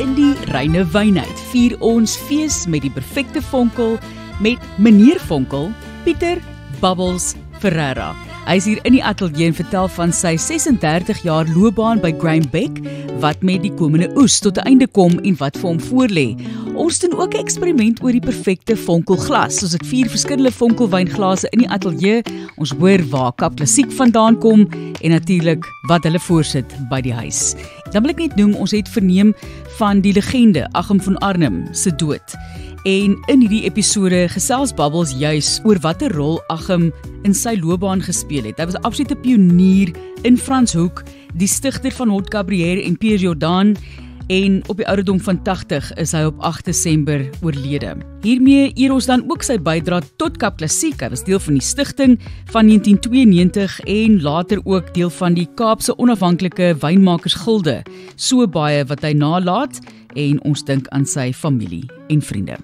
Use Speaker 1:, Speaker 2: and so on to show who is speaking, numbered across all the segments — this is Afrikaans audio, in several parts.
Speaker 1: In die Reine Wynheid vier ons fees met die perfekte vonkel met meneer Vonkel, Pieter Bubbles Ferreira. Hy is hier in die ateljee en vertel van sy 36 jaar loopbaan by Graham Beck, wat met die komende oes tot 'n einde kom en wat vir hom voorlê. Ons doen ook 'n eksperiment oor die perfekte vonkelglas. Ons het 4 verskillende vonkelwynglase in die ateljee. Ons hoor waar Kap Klassiek vandaan kom en natuurlik wat hulle voorsit by die huis. Dan wil ek net noem, ons het verneem van die legende Achim van Arnhem se dood. En in hierdie episode gesels Bubbles juis oor watter rol Achim in sy loopbaan gespeel het. Hy was 'n absolute pionier in Franshoek, die stigter van Haute Cabrieres en Pierre Jordan, en op die ouderdom van 80 is hy op 8 Desember oorlede. Hiermee eer ons dan ook sy bydrae tot Kap Klassiek. Hy was deel van die stigting van 1992 en later ook deel van die Kaapse Onafhanklike Wynmakersgilde. So baie wat hy nalaat en ons dink aan sy familie en vriende.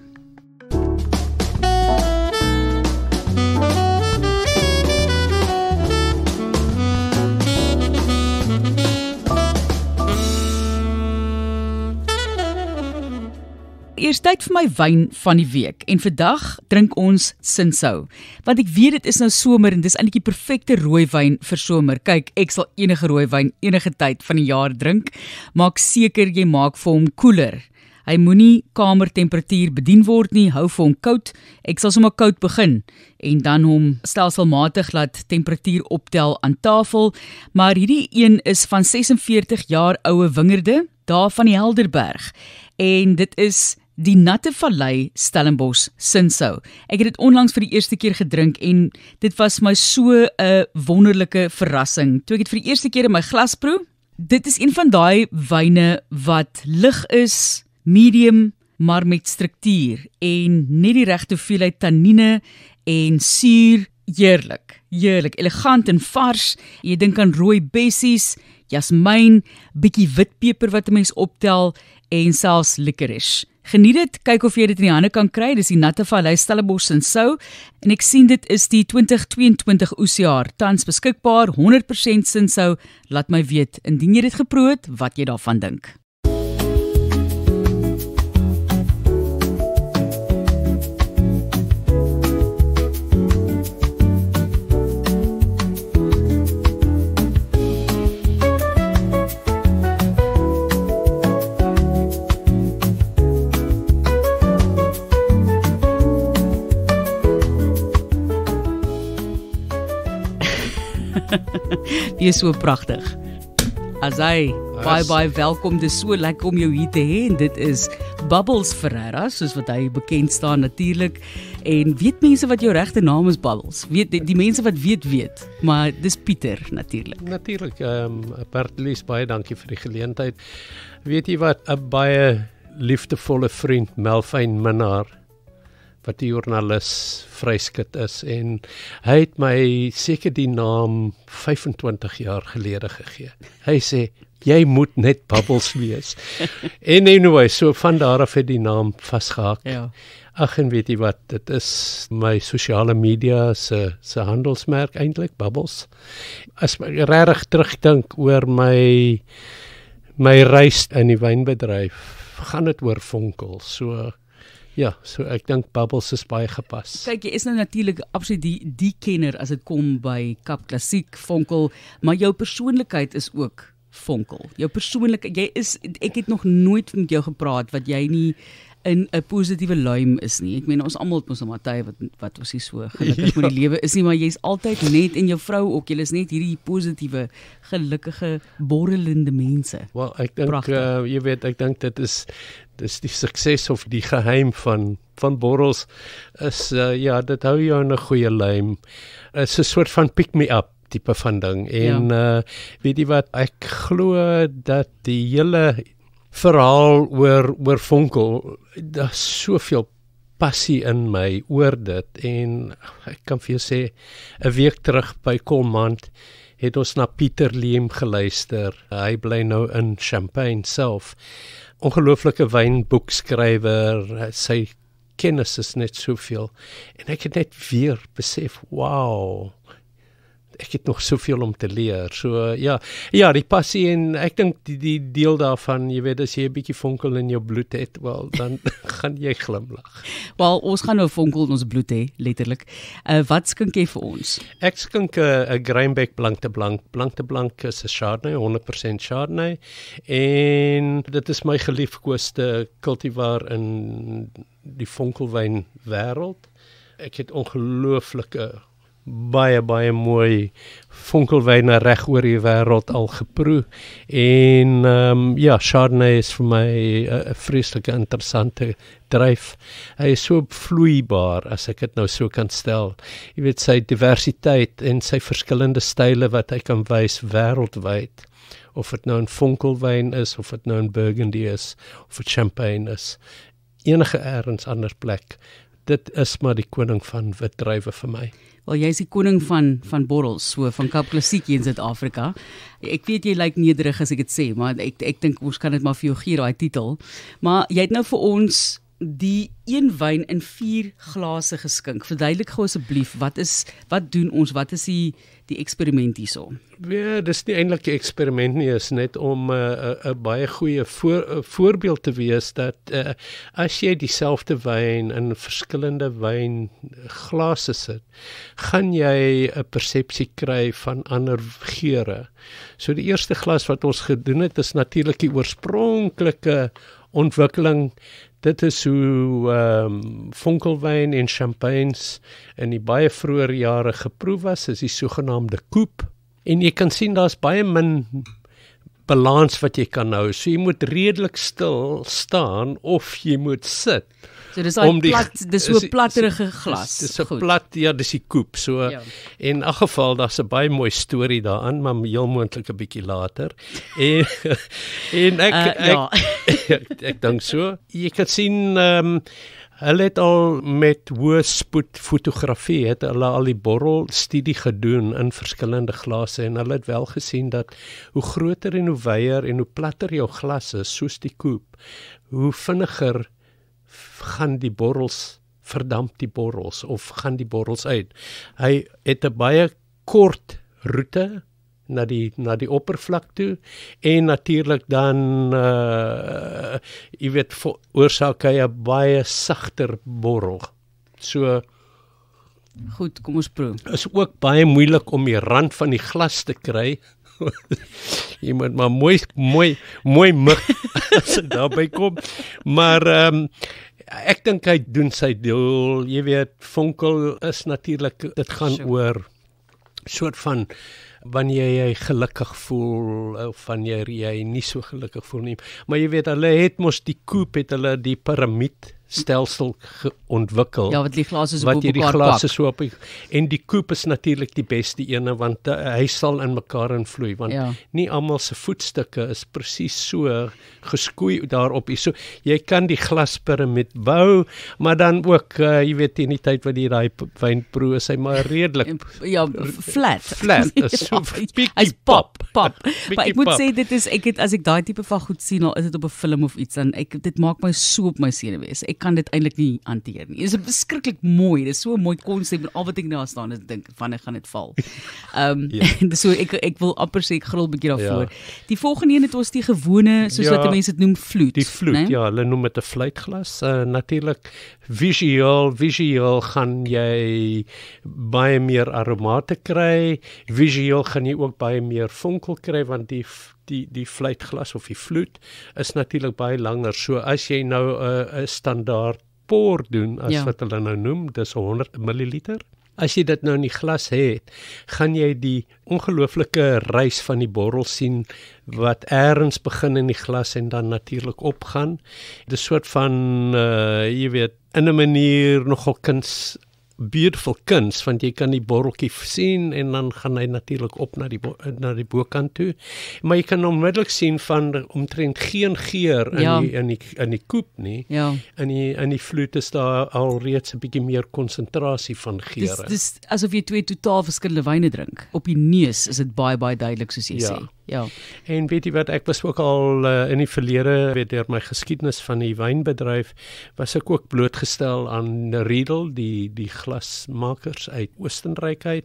Speaker 1: Eers tyd vir my wyn van die week en vandag drink ons Cinsault. Want ek weet dit is nou somer en dis eintlik die perfekte rooiwyn vir somer. Kyk, ek sal enige rooiwyn enige tyd van die jaar drink. Maak seker jy maak vir hom koeler. Hy moenie kamertemperatuur bedien word nie, hou vir hom koud. Ek sal sommer koud begin en dan hom stelselmatig laat temperatuur optel aan tafel. Maar hierdie een is van 46 jaar oue wingerde, daar van die Helderberg. En dit is die Natte Vallei Stellenbosch Cinsault. Ek het dit onlangs vir die eerste keer gedrink en dit was my so 'n wonderlike verrassing. Toe ek dit vir die eerste keer in my glas proe, dit is een van daai wyne wat lig is, medium, maar met struktuur en net die regte hoeveelheid tannine en suur. Heerlik, elegant en vars. Jy dink aan rooi bessies, jasmyn, bietjie witpeper wat 'n mens optel en selfs licorice. Geniet dit, kyk of jy dit in die hande kan kry. Dis die Natte Vallei Stellenbosch Cinsault en ek sien dit is die 2022 oesjaar tans beskikbaar, 100% Cinsault. Laat my weet indien jy dit geproe het, wat jy daarvan dink. Die is so pragtig. Asai, baie welkom, dit is so lekker om jou hier te hê en dit is Bubbles Ferreira, soos wat hy bekend staan natuurlik. En weet mense wat jou regte naam is, Bubbles? Weet die mense wat weet, maar dis Pieter natuurlik.
Speaker 2: Natuurlik, Bertelies, baie dankie vir die geleentheid. Weet jy wat, 'n baie liefdevolle vriend, Melvyn Minnaar, wat die joernalis vryskut is en hy het my seker die naam 25 jaar gelede gegee. Hy sê, jy moet net Bubbles wees. En anyway, so van daar af het die naam vasgehaak.
Speaker 1: Ja.
Speaker 2: Ag, en weet jy wat, dit is my sosiale media se handelsmerk eintlik, Bubbles. As ek regtig terugdink oor my reis in die wynbedryf, gaan dit oor vonkel, so ek dink Bubbles is baie gepas.
Speaker 1: Kyk, jy is nou natuurlik absoluut die kenner as dit kom by Kap Klassiek, vonkel, maar jou persoonlikheid is ook vonkel. Jou persoonlikheid, ek het nog nooit met jou gepraat wat jy nie in 'n positiewe luim is nie. Ek meen ons almal het mos 'n Matthys wat ons nie so gelukkig met die lewe is nie, maar jy's altyd net en jou vrou ook, julle is net hierdie positiewe, gelukkige, borrelende mense.
Speaker 2: Wel, ek dink jy weet, ek dink dit is die sukses of die geheim van borrels is dit hou jou in 'n goeie luim. Dit is 'n soort van pick me up tipe van ding en weet jy wat, ek glo dat die hele verhaal oor vonkel, daar's soveel passie in my oor dit en ek kan vir jou sê 'n week terug by Kolmand het ons na Pieter Leem geluister. Hy bly nou in Champagne self. Ongelooflike wynboekskrywer, sy kennis is net soveel en ek het net weer besef, wow, ek het nog soveel om te leer. So ja, die passie en ek dink die deel daarvan, jy weet as jy 'n bietjie vonkel in jou bloed het, wel dan gaan jy glimlag.
Speaker 1: Wel, ons gaan nou vonkel in ons bloed hê, letterlik. Wat skink jy vir ons?
Speaker 2: Ek skink 'n Greinbeck blank te blank. Blank te blank is 'n Chardonnay, 100% Chardonnay en dit is my geliefkoeste kultivar in die vonkelwyn wêreld. Ek het ongelooflike baie mooi vonkelwyne reg oor die wêreld al geproe en Chardonnay is vir my 'n vreeslike interessante dryf. Hy is so vloeibaar as ek dit nou so kan stel. Jy weet sy diversiteit en sy verskillende style wat hy kan wys wêreldwyd. Of dit nou 'n vonkelwyn is of dit nou 'n Burgundy is of 'n Champagne is, enige elders ander plek. Dit is maar die koning van wit druiwe vir my.
Speaker 1: Wel, jy is die koning van borrels, so van Kaap Klassiek hier in Suid-Afrika. Ek weet jy lyk nederig as ek dit sê, maar ek dink ons kan dit maar vir jou gee, daai titel. Maar jy het nou vir ons die een wyn in 4 glase geskink. Verduidelik gou asseblief, wat doen ons, wat is die eksperiment hierso?
Speaker 2: Ja, dis nie eintlik 'n eksperiment nie, is net om 'n baie goeie voorbeeld te wees dat as jy dieselfde wyn in verskillende wynglase sit, gaan jy 'n persepsie kry van ander geure. So die eerste glas wat ons gedoen het is natuurlik die oorspronklike ontwikkeling. Dit is hoe vonkelwyn en champagnes in die baie vroeë jare geproe was, is die sogenaamde coupe. En jy kan sien daar's baie min balans wat jy kan hou. So jy moet redelik stil staan of jy moet sit.
Speaker 1: So dis so 'n platterige glas.
Speaker 2: Dis 'n plat, dis die coupe. So in 'n geval daar's 'n baie mooi storie daaraan, maar heel moontlik 'n bietjie later. En ek dink so. Jy kan sien hulle het al met hoë spoed fotografie, het hulle al die borrelstudie gedoen in verskillende glase en hulle het wel gesien dat hoe groter en hoe wyer en hoe platter jou glas is, soos die coupe, hoe vinniger gaan die borrels, verdamp die borrels of gaan die borrels uit. Hy het 'n baie kort roete na die oppervlak toe en natuurlik dan jy weet veroorsaak hy 'n baie sagter borrel. So
Speaker 1: goed, kom ons proe.
Speaker 2: Is ook baie moeilik om die rand van die glas te kry. Jy moet maar mooi mik as dit daarby kom. Maar ek dink hy doen sy deel. Jy weet, vonkel is natuurlik, dit gaan oor soort van wanneer jy gelukkig voel of wanneer jy nie so gelukkig voel nie. Maar jy weet, hulle het mos die coupe, het hulle die piramidstelsel ontwikkel.
Speaker 1: Ja, wat die glase so
Speaker 2: op mekaar pak.
Speaker 1: So
Speaker 2: en die coupe is natuurlik die beste ene, want hy sal in mekaar invloei, want nie almal se voetstukke is presies so geskoei daarop. So jy kan die glaspiramid bou, maar dan ook, jy weet, in die tyd wat jy daai wyn proe, is hy maar redelik flat, is so
Speaker 1: hy's pop. Maar ek moet sê as ek daai tipe van goed sien, al is dit op 'n film of iets, dan dit maak my so op my senuwees. Ek kan dit eintlik nie hanteer nie. Dit is beskiklik mooi. Dit is so 'n mooi konsep en al wat ek nou staan is dink wanneer gaan dit val. So ek wil amper sê ek gril 'n bietjie daarvoor. Die volgende een het ons die gewone, soos wat mense dit noem, vloed.
Speaker 2: Die vloed, nee? Ja, hulle noem dit 'n fluitglas. Natuurlik visueel gaan jy baie meer aromate kry. Visueel gaan jy ook baie meer vonkel kry, want die fluitglas of die vloed is natuurlik baie langer. So as jy nou 'n standaard pour doen, as wat hulle nou noem, dis 100 ml. As jy dit nou in die glas het, gaan jy die ongelooflike reis van die borrel sien, wat eers begin in die glas en dan natuurlik opgaan. Dis soort van, jy weet, in 'n manier nogal beautiful kuns, want jy kan die borreltjie sien en dan gaan hy natuurlik op na die bokant toe. Maar jy kan onmiddellik sien van omtrent geen geur in die coupe nie.
Speaker 1: Ja.
Speaker 2: In die vloed is daar alreeds 'n bietjie meer konsentrasie van geure.
Speaker 1: Dis asof jy 2 totaal verskillende wyne drink. Op die neus is dit baie duidelik, soos jy sê. Ja.
Speaker 2: En weet jy wat, ek was ook al in die verlede, deur my geskiedenis van die wynbedryf, was ek ook blootgestel aan Riedel, die glasmakers uit Oostenryk uit.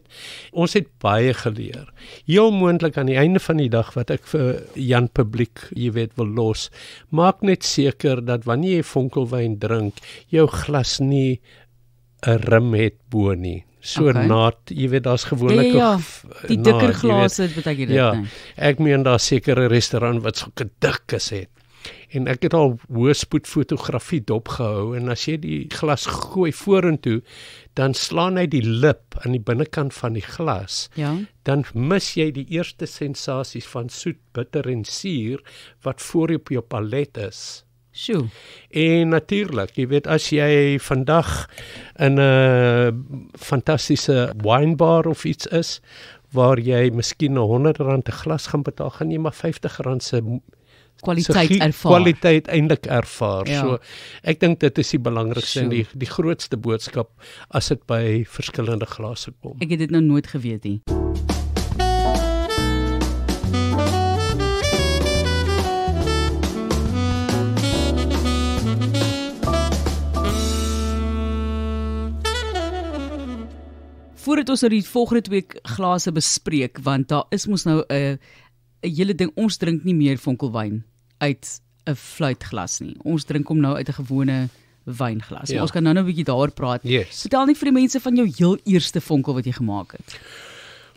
Speaker 2: Ons het baie geleer. Heel moontlik aan die einde van die dag wat ek vir Jan publiek, jy weet, wil los, maak net seker dat wanneer jy vonkelwyn drink, jou glas nie 'n rim het bo nie. So naad, jy weet, daar's gewoonlik
Speaker 1: die dikker glase beteken dit.
Speaker 2: Ja, ek meen daar sekere restaurant wat so dikkes het. En ek het al hoëspoed fotografie dopgehou en as jy die glas gooi vorentoe, dan slaan hy die lip aan die binnekant van die glas.
Speaker 1: Ja.
Speaker 2: Dan mis jy die eerste sensasies van soet, bitter en suur wat voor op jou palet is.
Speaker 1: Sjoe.
Speaker 2: En natuurlik, jy weet, as jy vandag in 'n fantastiese winebar of iets is, waar jy miskien R100 'n glas gaan betaal, gaan jy maar R50 se kwaliteit eintlik ervaar. Ja. So ek dink dit is die belangrikste en die grootste boodskap as dit by verskillende glase kom.
Speaker 1: Ek het dit nou nooit geweet nie. Voordat ons nou die volgende 2 glase bespreek, want daar is mos nou 'n hele ding, ons drink nie meer vonkelwyn uit 'n fluitglas nie. Ons drink hom nou uit 'n gewone wynglas. Ja. Ons kan nou 'n bietjie daaroor praat.
Speaker 2: Yes.
Speaker 1: Vertel net vir die mense van jou heel eerste vonkel wat jy gemaak het.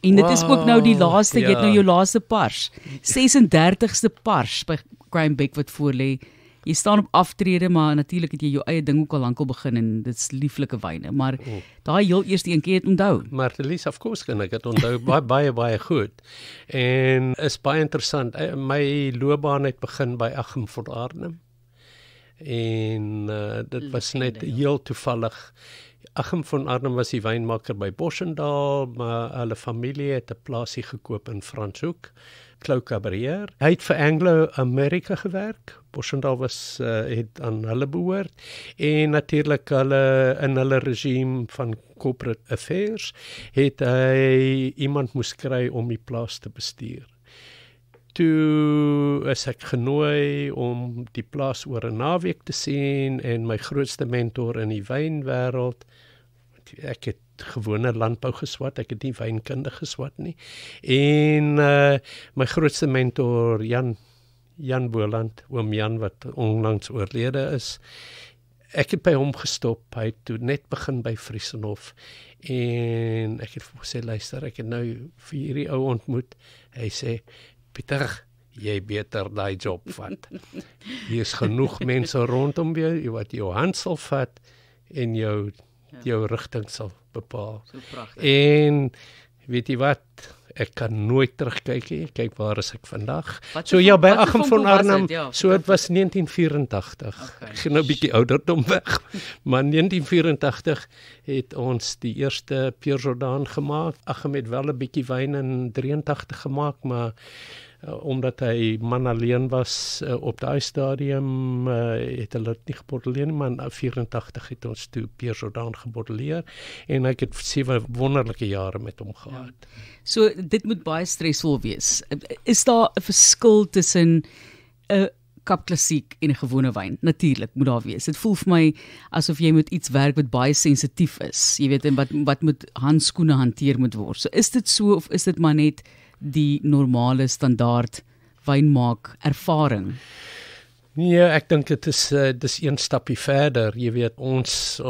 Speaker 1: En dit is ook nou die laaste, jy het nou jou laaste pars. 36ste pars by Graham Beck wat voor lê. Jy staan op aftrede, maar natuurlik het jy jou eie ding ook al lankal begin en dit's lieflike wyne, maar daai heel eerste een keer het onthou.
Speaker 2: Maar Elise, of course kan ek dit onthou baie goed. En is baie interessant. My loopbaan het begin by Achim van Arnhem. En dit was net heel toevallig. Achim van Arnhem was die wynmaker by Boschendal, maar hulle familie het 'n plaasie gekoop in Franshoek, Clos Cabrière. Hy het vir Anglo-Amerika gewerk. Boschendal het aan hulle behoort en natuurlik hulle in hulle regime van corporate affairs het hy iemand moes kry om die plaas te bestuur. Toe is ek genooi om die plaas oor 'n naweek te sien en my grootste mentor in die wynwêreld, ek het gewone landbou geswat, ek het nie wynkunde geswat nie. En my grootste mentor Jan Boland, oom Jan wat onlangs oorlede is. Ek het by hom gestop, hy het toe net begin by Friesenhof en ek het gesê, luister, ek het nou vir hierdie ou ontmoet. Hy sê, Pieter, jy beter daai job vat. Hier is genoeg mense rondom jou wat jou hand sal vat en jou rigting sal bepaal.
Speaker 1: So pragtig.
Speaker 2: En weet jy wat? Ek kan nooit terugkyk nie. Kyk waar is ek vandag. So by Achim van Arnhem, so dit was 1984.
Speaker 1: Okay.
Speaker 2: Ek gaan nou 'n bietjie ouderdom weg. Maar 1984 het ons die eerste Pierre Jourdain gemaak. Achim het wel 'n bietjie wyn in 83 gemaak, maar omdat hy man alleen was op daai stadium het hulle dit nie geboteleer nie, maar in 84 het ons toe Pierre Jourdain geboteleer en ek het 7 wonderlike jare met hom gehad.
Speaker 1: Ja. So dit moet baie stresvol wees. Is daar 'n verskil tussen 'n Kap Klassiek en 'n gewone wyn? Natuurlik moet daar wees. Dit voel vir my asof jy met iets werk wat baie sensitief is. Jy weet, en wat met handskoene hanteer moet word. So is dit so of is dit maar net die normale standaard wynmaak ervaring?
Speaker 2: Ja, ek dink dit is dis een stappie verder. Jy weet, ons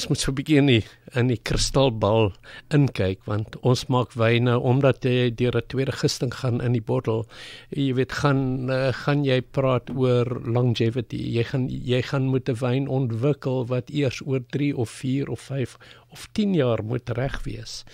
Speaker 2: moet so 'n bietjie in die kristalbal inkyk, want ons maak wyne omdat jy deur 'n tweede gisting gaan in die bottel. Jy weet, gaan jy praat oor longevity. Jy gaan moet 'n wyn ontwikkel wat eers oor 3 of 4 of 5 of 10 jaar moet reg wees.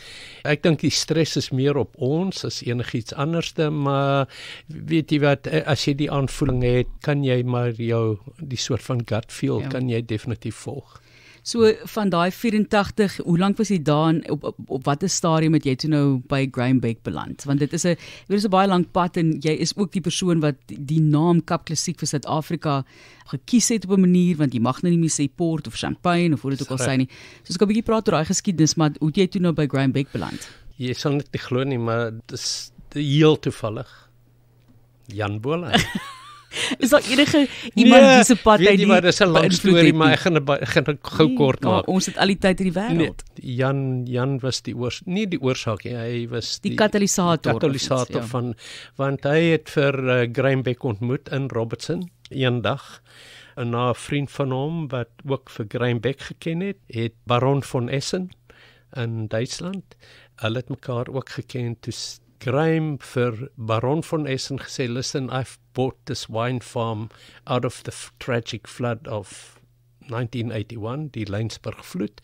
Speaker 2: Ek dink die stres is meer op ons as enigiets anderste, maar weet jy wat, as jy die aanvoeling het, kan jy maar die soort van gut feel, kan jy definitief volg.
Speaker 1: So van daai 84, hoe lank was jy daar en op watter stadium het jy toe nou by Graham Beck beland? Want dit is 'n baie lank pad en jy is ook die persoon wat die naam Kap Klassiek vir Suid-Afrika gekies het op 'n manier, want jy mag nou nie meer sê port of champagne of hoe dit ook al sê nie. So ek kan 'n bietjie praat oor daai geskiedenis, maar hoe het jy toe nou by Graham Beck beland?
Speaker 2: Jy sal net nie glo nie, maar dis heel toevallig Jan Boelyn.
Speaker 1: Is daar enige iemand wie se pad
Speaker 2: weet jy wat, dis 'n lang storie, maar ek gaan dit gou kort maak.
Speaker 1: Ons het al die tyd in die wêreld.
Speaker 2: Nee, Jan was die oorsaak, hy was
Speaker 1: die katalysator
Speaker 2: van, want hy het vir Graham Beck ontmoet in Robertson eendag. En na 'n vriend van hom wat ook vir Graham Beck geken het Baron von Essen in Duitsland. Hulle het mekaar ook geken toe Graham vir Baron von Essen gesê, listen, I've bought this wine farm out of the tragic flood of 1981, die Laingsburg vloed.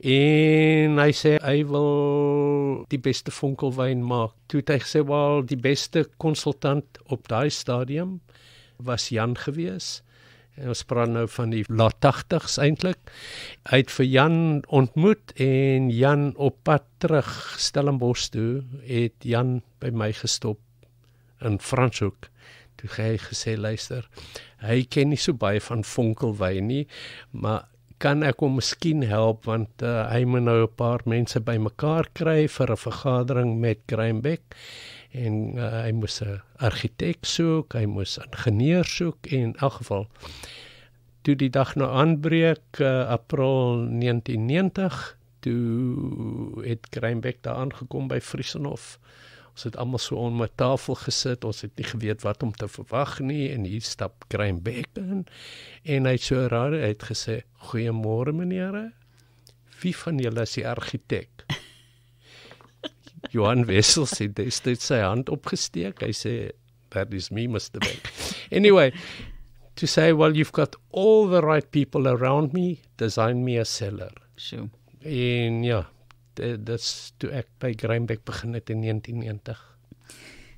Speaker 2: En hy sê, hy wil die beste vonkelwyn maak. Toe het hy gesê, wel, die beste konsultant op daai stadium was Jan gewees. En ons praat nou van die laat 80s eintlik. Hy het vir Jan ontmoet en Jan op pad terug Stellenbosch toe, het Jan by my gestop in Franshoek. Toe hy gesê, luister, hy ken nie so baie van vonkelwyn nie, maar kan ek hom miskien help, want hy moet nou 'n paar mense bymekaar kry vir 'n vergadering met Graham Beck. En hy moes 'n argitek soek, hy moes 'n ingenieur soek, en in elk geval, toe die dag nou aanbreek, April 1990, toe het Graham Beck daar aangekom by Friesenhof. Ons het almal so om 'n tafel gesit, ons het nie geweet wat om te verwag nie, en hier stap Graham Beck in, en hy het so raar, hy het gesê, goeiemôre meneere, wie van julle is die argitek? Johan Wessels het destyds sy hand opgesteek. Hy sê, that is me, Mr. Beck. Anyway, to say, well, you've got all the right people around me, design me a cellar.
Speaker 1: Sure.
Speaker 2: En ja, dis toe ek by Graham Beck begin het in 1990.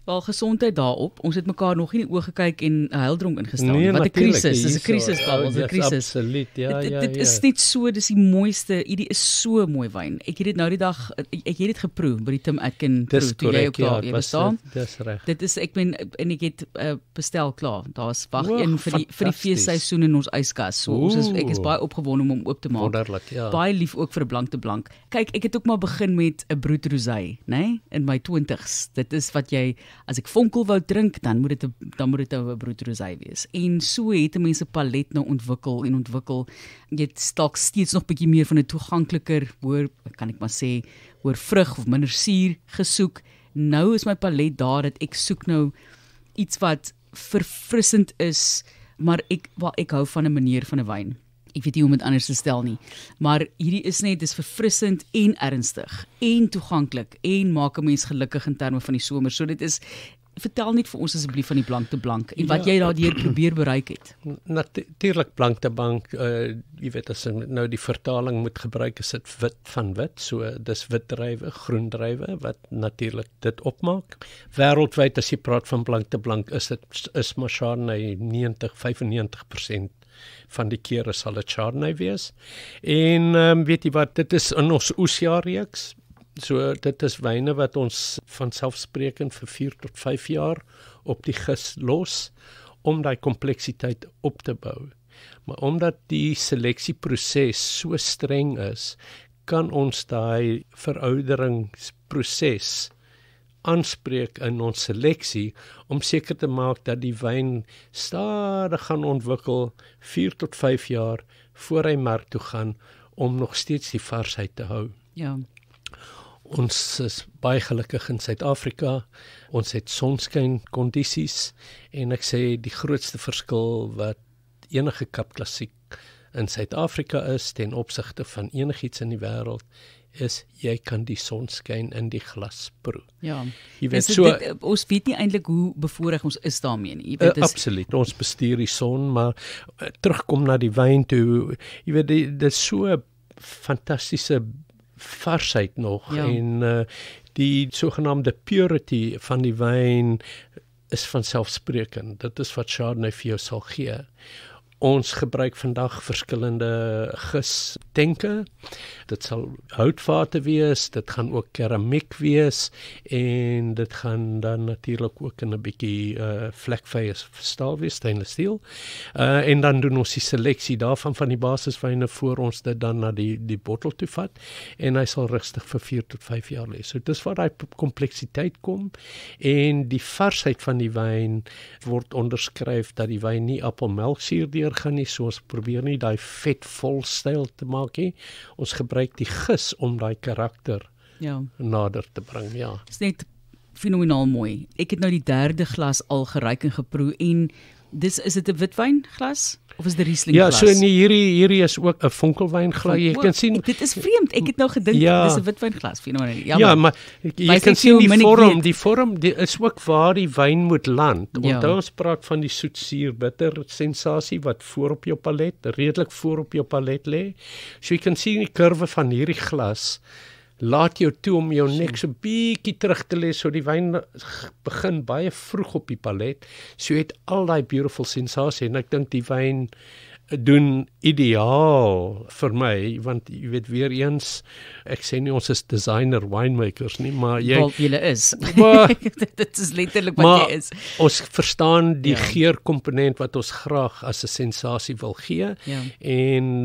Speaker 1: Wel, gesondheid daarop. Ons het mekaar nog nie in die oë gekyk en 'n huildronk ingestel. Nee, wat 'n krisis, dis 'n krisis, Paul, 'n krisis.
Speaker 2: Absoluut, ja.
Speaker 1: Dit is net so, dis die mooiste, hierdie is so mooi wyn. Ek het dit nou die dag, ek het dit geproe by die Tim Atkin proe, toe jy ook daar was saam.
Speaker 2: Dis reg.
Speaker 1: Dit is, ek ek het bestel klaar. Daar's wag een vir die feesseisoen in ons yskas. So ek is baie opgewonde om hom oop te maak.
Speaker 2: Wonderlik, ja.
Speaker 1: Baie lief ook vir 'n blank. Kyk, ek het ook maar begin met 'n Brut Rosé, né? In my 20's. Dit is wat jy, as ek vonkel wou drink, dan moet dit 'n Brut Rosé wees. En so het mense palet nou ontwikkel. Jy het dalk steeds nog bietjie meer van 'n toegankliker, kan ek maar sê, hoor vrug of minder suur gesoek. Nou is my palet daar dat ek soek nou iets wat verfrissend is, maar ek hou van 'n manier van 'n wyn. Ek weet nie hoe om dit anders te stel nie, maar hierdie is net, dis verfrissend en ernstig en toeganklik en maak 'n mens gelukkig in terme van die somer. So dit is, vertel net vir ons asseblief van die blank en wat jy daardeur probeer bereik het.
Speaker 2: Natuurlik blank, jy weet, as nou die vertaling moet gebruik, is dit wit van wit, so dis wit druiwe, groen druiwe wat natuurlik dit opmaak. Wêreldwyd as jy praat van blank, is maar Chardonnay 95% van die kere sal dit Chardonnay wees. En weet jy wat, dit is in ons oesjaarreeks. So dit is wyne wat ons vanselfsprekend vir 4 tot 5 jaar op die gis los, om daai kompleksiteit op te bou. Maar omdat die seleksieproses so streng is, kan ons daai verouderingsproses aanspreek in ons seleksie, om seker te maak dat die wyn stadig gaan ontwikkel 4 tot 5 jaar voor hy mark toe gaan, om nog steeds die varsheid te hou.
Speaker 1: Ja.
Speaker 2: Ons is baie gelukkig in Suid-Afrika, ons het sonskyn kondisies, en ek sê die grootste verskil wat enige Kap Klassiek in Suid-Afrika is, ten opsigte van enigiets in die wêreld, is jy kan die sonskyn in die glas proe.
Speaker 1: Ja,
Speaker 2: jy weet, so,
Speaker 1: ons weet nie eintlik hoe bevoorreg ons is daarmee nie. Jy weet,
Speaker 2: absoluut, ons bestuur die son, maar terugkom na die wyn toe, jy weet, dit is so 'n fantastiese varsheid nog, ja. En die sogenaamde purity van die wyn is vanselfsprekend. Dit is wat Chardonnay vir jou sal gee. Ons gebruik vandag verskillende gistenke. Dit sal houtvate wees, dit gaan ook keramiek wees en dit gaan dan natuurlik ook in 'n bietjie vlekvrye staal wees, stainless steel. En dan doen ons die seleksie daarvan van die basiswyne voor ons dit dan na die bottel toe vat en hy sal rustig vir 4 tot 5 jaar lê. So dis waar daai kompleksiteit kom en die varsheid van die wyn word onderskryf dat die wyn nie appelmelksuur deurgaan nie, so ons probeer nie daai vetvol styl te maak nie. Ons gebruik die gis om daai karakter nader te bring, ja.
Speaker 1: Dis net fenomenaal mooi. Ek het nou die 3de glas al geruik en geproe en is dit 'n witwyn glas of is dit Riesling glas?
Speaker 2: Ja, so hierdie is ook 'n vonkelwyn glas. Jy kan sien
Speaker 1: dit is vreemd. Ek het nou gedink dis 'n witwyn glas, fenomenaal.
Speaker 2: Ja, maar jy kan sien die vorm is ook waar die wyn moet land. Onthou ons praat van die soet-suur bitter sensasie wat voor op jou palet, redelik voor op jou palet lê. So jy kan sien die kurwe van hierdie glas laat jou toe om jou nek so bietjie terug te lê, so die wyn begin baie vroeg op die palet, so jy het al daai beautiful sensasie, en ek dink die wyn doen ideaal vir my, want jy weet weer eens, ek sê nie ons is designer winemakers nie, maar
Speaker 1: julle is. Dit is letterlik wat jy is.
Speaker 2: Ons verstaan die geurkomponent wat ons graag as 'n sensasie wil gee, en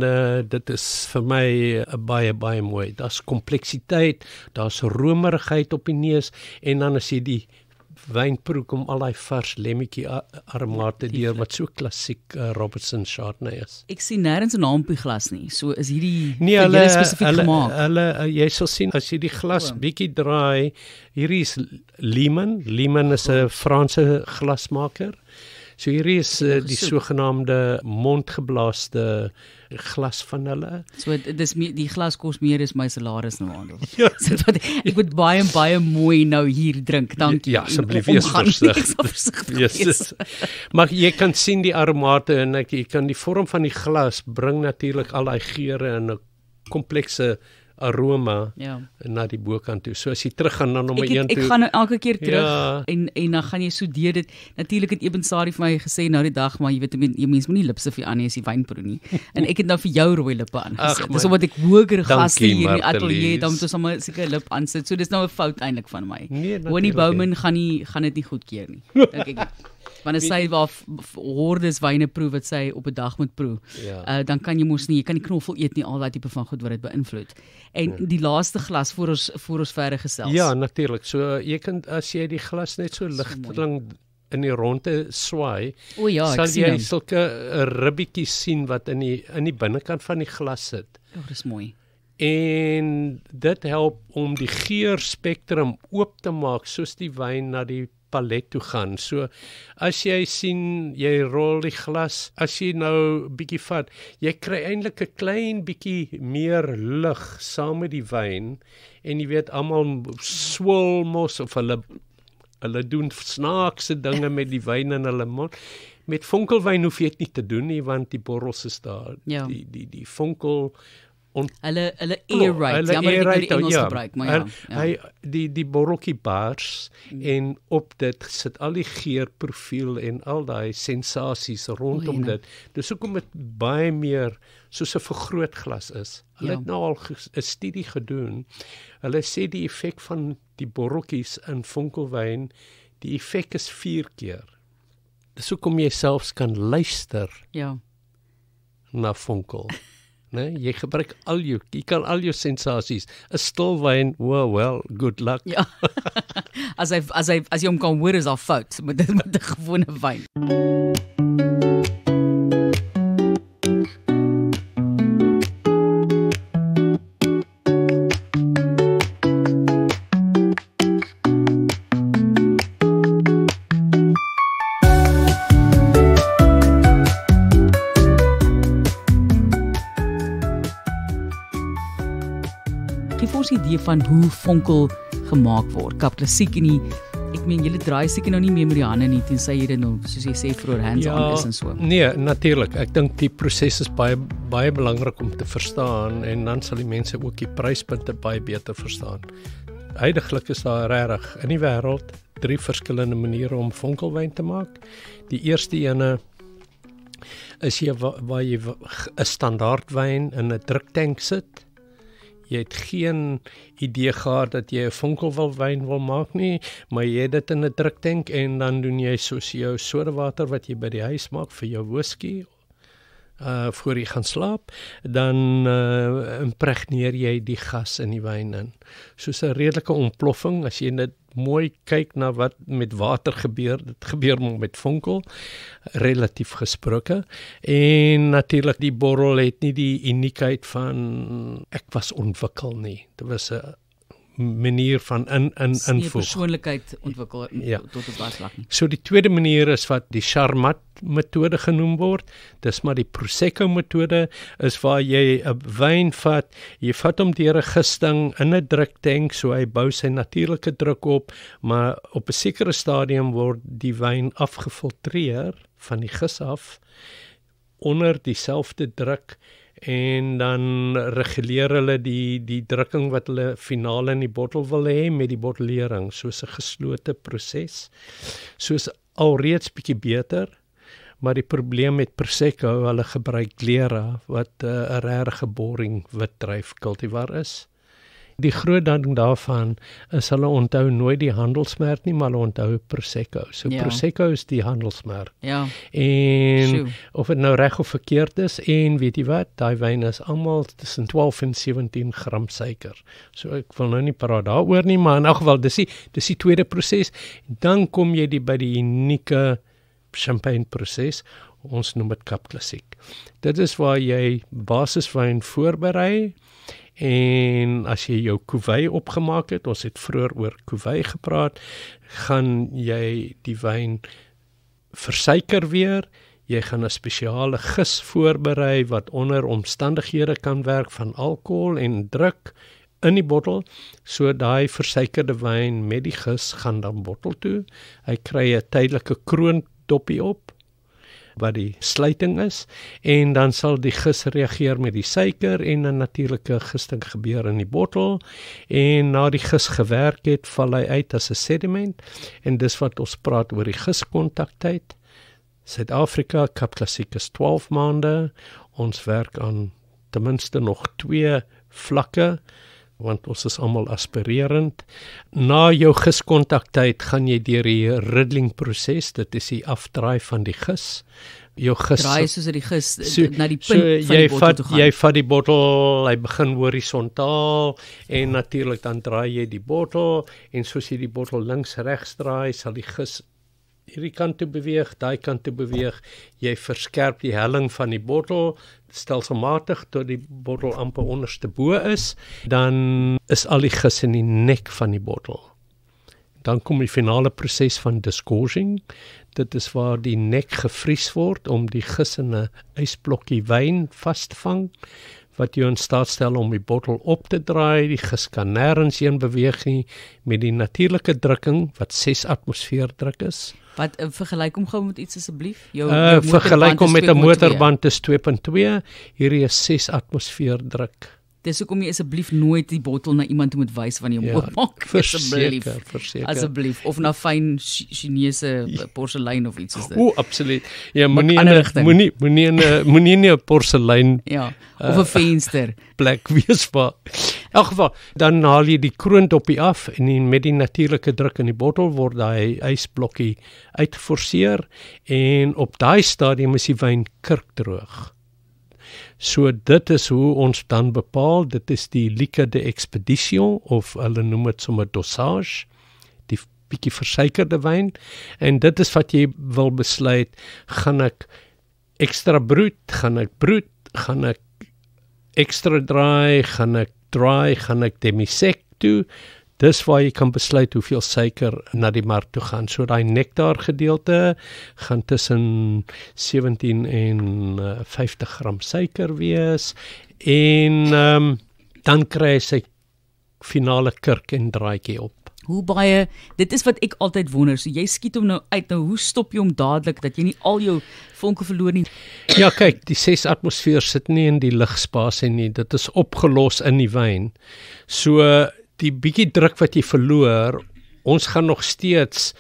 Speaker 2: dit is vir my baie, baie mooi. Daar's kompleksiteit, daar's romerigheid op die neus, en dan as jy die wynproe kom al daai vars lemmetjie aromate deur wat so klassiek Robertson Chardonnay is.
Speaker 1: Ek sien nêrens 'n naam op die glas nie. So is hierdie hele spesifiek gemaak.
Speaker 2: Jy sal sien as jy die glas bietjie draai, hierdie is Lehmann is 'n Franse glasmaker. So hierdie is die sogenaamde mondgeblaaste glas van hulle.
Speaker 1: So die glas kos meer as my salaris nou aan. So ek moet baie mooi nou hier drink. Dankie.
Speaker 2: Ja, asseblief wees versigtig. Maar jy kan sien die aromate en jy kan die vorm van die glas bring natuurlik al daai geure in 'n komplekse aroma na die bokant toe. So as jy teruggaan na nommer 1 toe.
Speaker 1: Ek gaan nou elke keer terug en dan gaan jy so deur dit. Natuurlik het Eben Sari vir my gesê nou die dag, maar jy weet jy mens moet nie lipstifie aan nie as jy wyn proe nie. En ek het nou vir jou rooi lippe aangesit. Dis omdat ek hoër gaste hier in die ateljee dan moet ons sommer seker lip aansit. So dis nou 'n fout eintlik van my. Winnie Bowman gaan dit nie goedkeur nie. Dink ek. Want as sy waar hordes wyne proe wat sy op 'n dag moet proe, dan kan jy mos nie, jy kan nie knoffel eet nie, al daai tipe van goed wat dit beïnvloed. En die laaste glas voor ons verder gesels.
Speaker 2: Ja, natuurlik. So jy kan as jy die glas net so ligteling in die ronde swaai, sal jy sulke ribbietjies sien wat in die binnekant van die glas sit.
Speaker 1: Dis mooi.
Speaker 2: En dit help om die geurspektrum oop te maak soos die wyn na die palet toe gaan. So as jy sien, jy rol die glas, as jy nou bietjie vat, jy kry eintlik 'n klein bietjie meer lig saam met die wyn, en jy weet almal swil mos of hulle doen snaakse dinge met die wyn in hulle mond. Met vonkelwyn hoef jy dit nie te doen nie, want die borrels is daar. Die vonkel
Speaker 1: hulle aerate, maar die Engels gebruik, maar
Speaker 2: die borreltjie bars en op dit sit al die geurprofiel en al daai sensasies rondom dit. Dis hoekom dit baie meer soos 'n vergrootglas is. Hulle het nou al 'n studie gedoen. Hulle sê die effek van die borreltjies in vonkelwyn, die effek is 4 keer. Dis hoekom jy selfs kan luister na vonkel. Nee, jy gebruik jy kan al jou sensasies. 'n Stil wyn, well, good luck.
Speaker 1: Ja. As jy hom kan hoor is al fout met 'n gewone wyn. Idee van hoe vonkel gemaak word. Kap klassiek en ek meen julle draai seker nou nie meer met die hande nie tensy jy dit nou soos jy sê vroeër hands-on is en so.
Speaker 2: Nee, natuurlik. Ek dink die proses is baie belangrik om te verstaan en dan sal die mense ook die pryspunte baie beter verstaan. Huidiglik is daar regtig in die wêreld 3 verskillende maniere om vonkelwyn te maak. Die eerste ene is jy waar jy 'n standaard wyn in 'n druktank sit. Jy het geen idee gehad dat jy 'n vonkelwyn wil maak nie, maar jy het dit in 'n druktank en dan doen jy soos jou sodawater wat jy by die huis maak vir jou whisky voor jy gaan slaap, dan impregneer jy die gas in die wyn in. Soos 'n redelike ontploffing, as jy net mooi kyk na wat met water gebeur, dit gebeur met vonkel, relatief gesproke, en natuurlik die bottel het nie die uniekheid van ek was ontwikkel nie, dit was 'n manier van invoeg.
Speaker 1: Persoonlikheid ontwikkel tot op daai slag nie.
Speaker 2: So die tweede manier is wat die Charmat metode genoem word. Dis maar die Prosecco metode, is waar jy 'n wyn vat, jy vat hom deur 'n gisting in 'n druktank, so hy bou sy natuurlike druk op, maar op 'n sekere stadium word die wyn afgefiltreer van die gis af onder dieselfde druk, en dan reguleer hulle die drukking wat hulle finaal in die bottel wil hê met die bottelering, soos 'n geslote proses. Soos alreeds bietjie beter, maar die probleem met Prosecco, hulle gebruik Glera wat 'n regte boring witdryf kultivar is. Die groot ding daarvan is hulle onthou nooit die handelsmerk nie, maar hulle onthou Prosecco. So Prosecco is die handelsmerk.
Speaker 1: Ja.
Speaker 2: En of dit nou reg of verkeerd is, en weet jy wat, daai wyn is almal tussen 12 en 17 gram suiker. So ek wil nou nie praat daaroor nie, maar in elk geval dis die tweede proses. Dan kom jy by die unieke champagne proses. Ons noem dit Cap Classique. Dit is waar jy basiswyn voorberei. En as jy jou cuvée opgemaak het, ons het vroeër oor cuvée gepraat, gaan jy die wyn versuiker weer, jy gaan 'n spesiale gis voorberei wat onder omstandighede kan werk van alkohol en druk in die bottel, so daai versuikerde wyn met die gis gaan dan bottel toe, hy kry 'n tydelike kroondoppie op, wat die sluiting is, en dan sal die gis reageer met die suiker en 'n natuurlike gisting gebeur in die bottel, en na die gis gewerk het, val hy uit as 'n sediment, en dis wat ons praat oor die giskontaktyd. Suid-Afrika, Cap Classique is 12 maande, ons werk aan ten minste nog 2 vlakke, want ons is almal aspirerend. Na jou giskontaktyd gaan jy deur die riddling proses, dit is die afdraai van die gis. Jou gis
Speaker 1: draai soos die gis na die punt van die bottel toe gaan.
Speaker 2: Jy vat die bottel, hy begin horisontaal, en natuurlik dan draai jy die bottel, en soos jy die bottel links regs draai, sal die gis hierdie kant toe beweeg, daai kant toe beweeg, jy verskerp die helling van die bottel, stelselmatig tot die bottel amper onderste bo is, dan is al die gis in die nek van die bottel. Dan kom die finale proses van disgorging, dit is waar die nek gevries word, om die gis in 'n ysblokkie wyn vas te vang, wat jou in staat stel om die bottel op te draai, die gis kan nêrens heen beweeg nie, met die natuurlike drukking, wat 6 atmosfeer druk is.
Speaker 1: Wat vergelyk hom gou met iets asseblief?
Speaker 2: Vergelyk hom met 'n motorband is 2.2, hierdie is 6 atmosfeer druk.
Speaker 1: Dis hoekom jy asseblief nooit die bottel na iemand moet wys wanneer jy hom oopmaak.
Speaker 2: Verseker.
Speaker 1: Asseblief, of na fyn Chinese porselein of iets soos dit.
Speaker 2: Absoluut. Ja, moenie 'n porselein
Speaker 1: of 'n venster
Speaker 2: plek wees waar. In elk geval, dan haal jy die kroondoppie af, en met die natuurlike druk in die bottel word daai ysblokkie uitgeforseer, en op daai stadium is die wyn kurkdroog. So dit is hoe ons dan bepaal, dit is die liqueur d'expédition, of hulle noem dit sommer dosage, die bietjie versuikerde wyn, en dit is wat jy wil besluit, gaan ek extra brut, gaan ek extra dry, gaan ek demi-sec toe, dis waar jy kan besluit hoeveel suiker na die mark toe gaan. So daai nektar gedeelte gaan tussen 17 en 50 gram suiker wees, en dan kry jy sy finale kurk en draaitjie op.
Speaker 1: Hoe baie, dit is wat ek altyd wonder, so jy skiet hom nou uit, nou hoe stop jy hom dadelik, dat jy nie al jou vonke verloor nie?
Speaker 2: Ja, kyk, die 6 atmosfeer sit nie in die lugspasie nie, dit is opgelos in die wyn. So die bietjie druk wat jy verloor, ons gaan nog steeds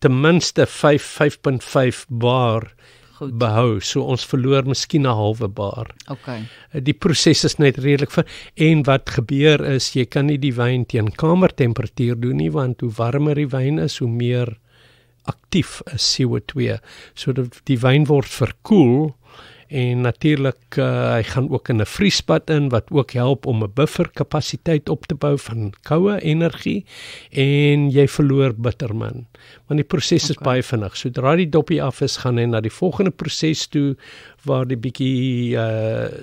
Speaker 2: ten minste 5.5 bar
Speaker 1: Goed.
Speaker 2: behou. So ons verloor miskien 'n halwe bar.
Speaker 1: Okay.
Speaker 2: Die proses is net redelik en wat gebeur is jy kan nie die wyn teen kamertemperatuur doen nie, want hoe warmer die wyn is, hoe meer aktief is CO2. So die wyn word verkoel en natuurlik hy gaan ook in 'n vriesbad in wat ook help om 'n bufferkapasiteit op te bou van koue energie en jy verloor bittermin. Want die proses is baie vinnig. Sodra die doppie af is, gaan hy na die volgende proses toe waar die bietjie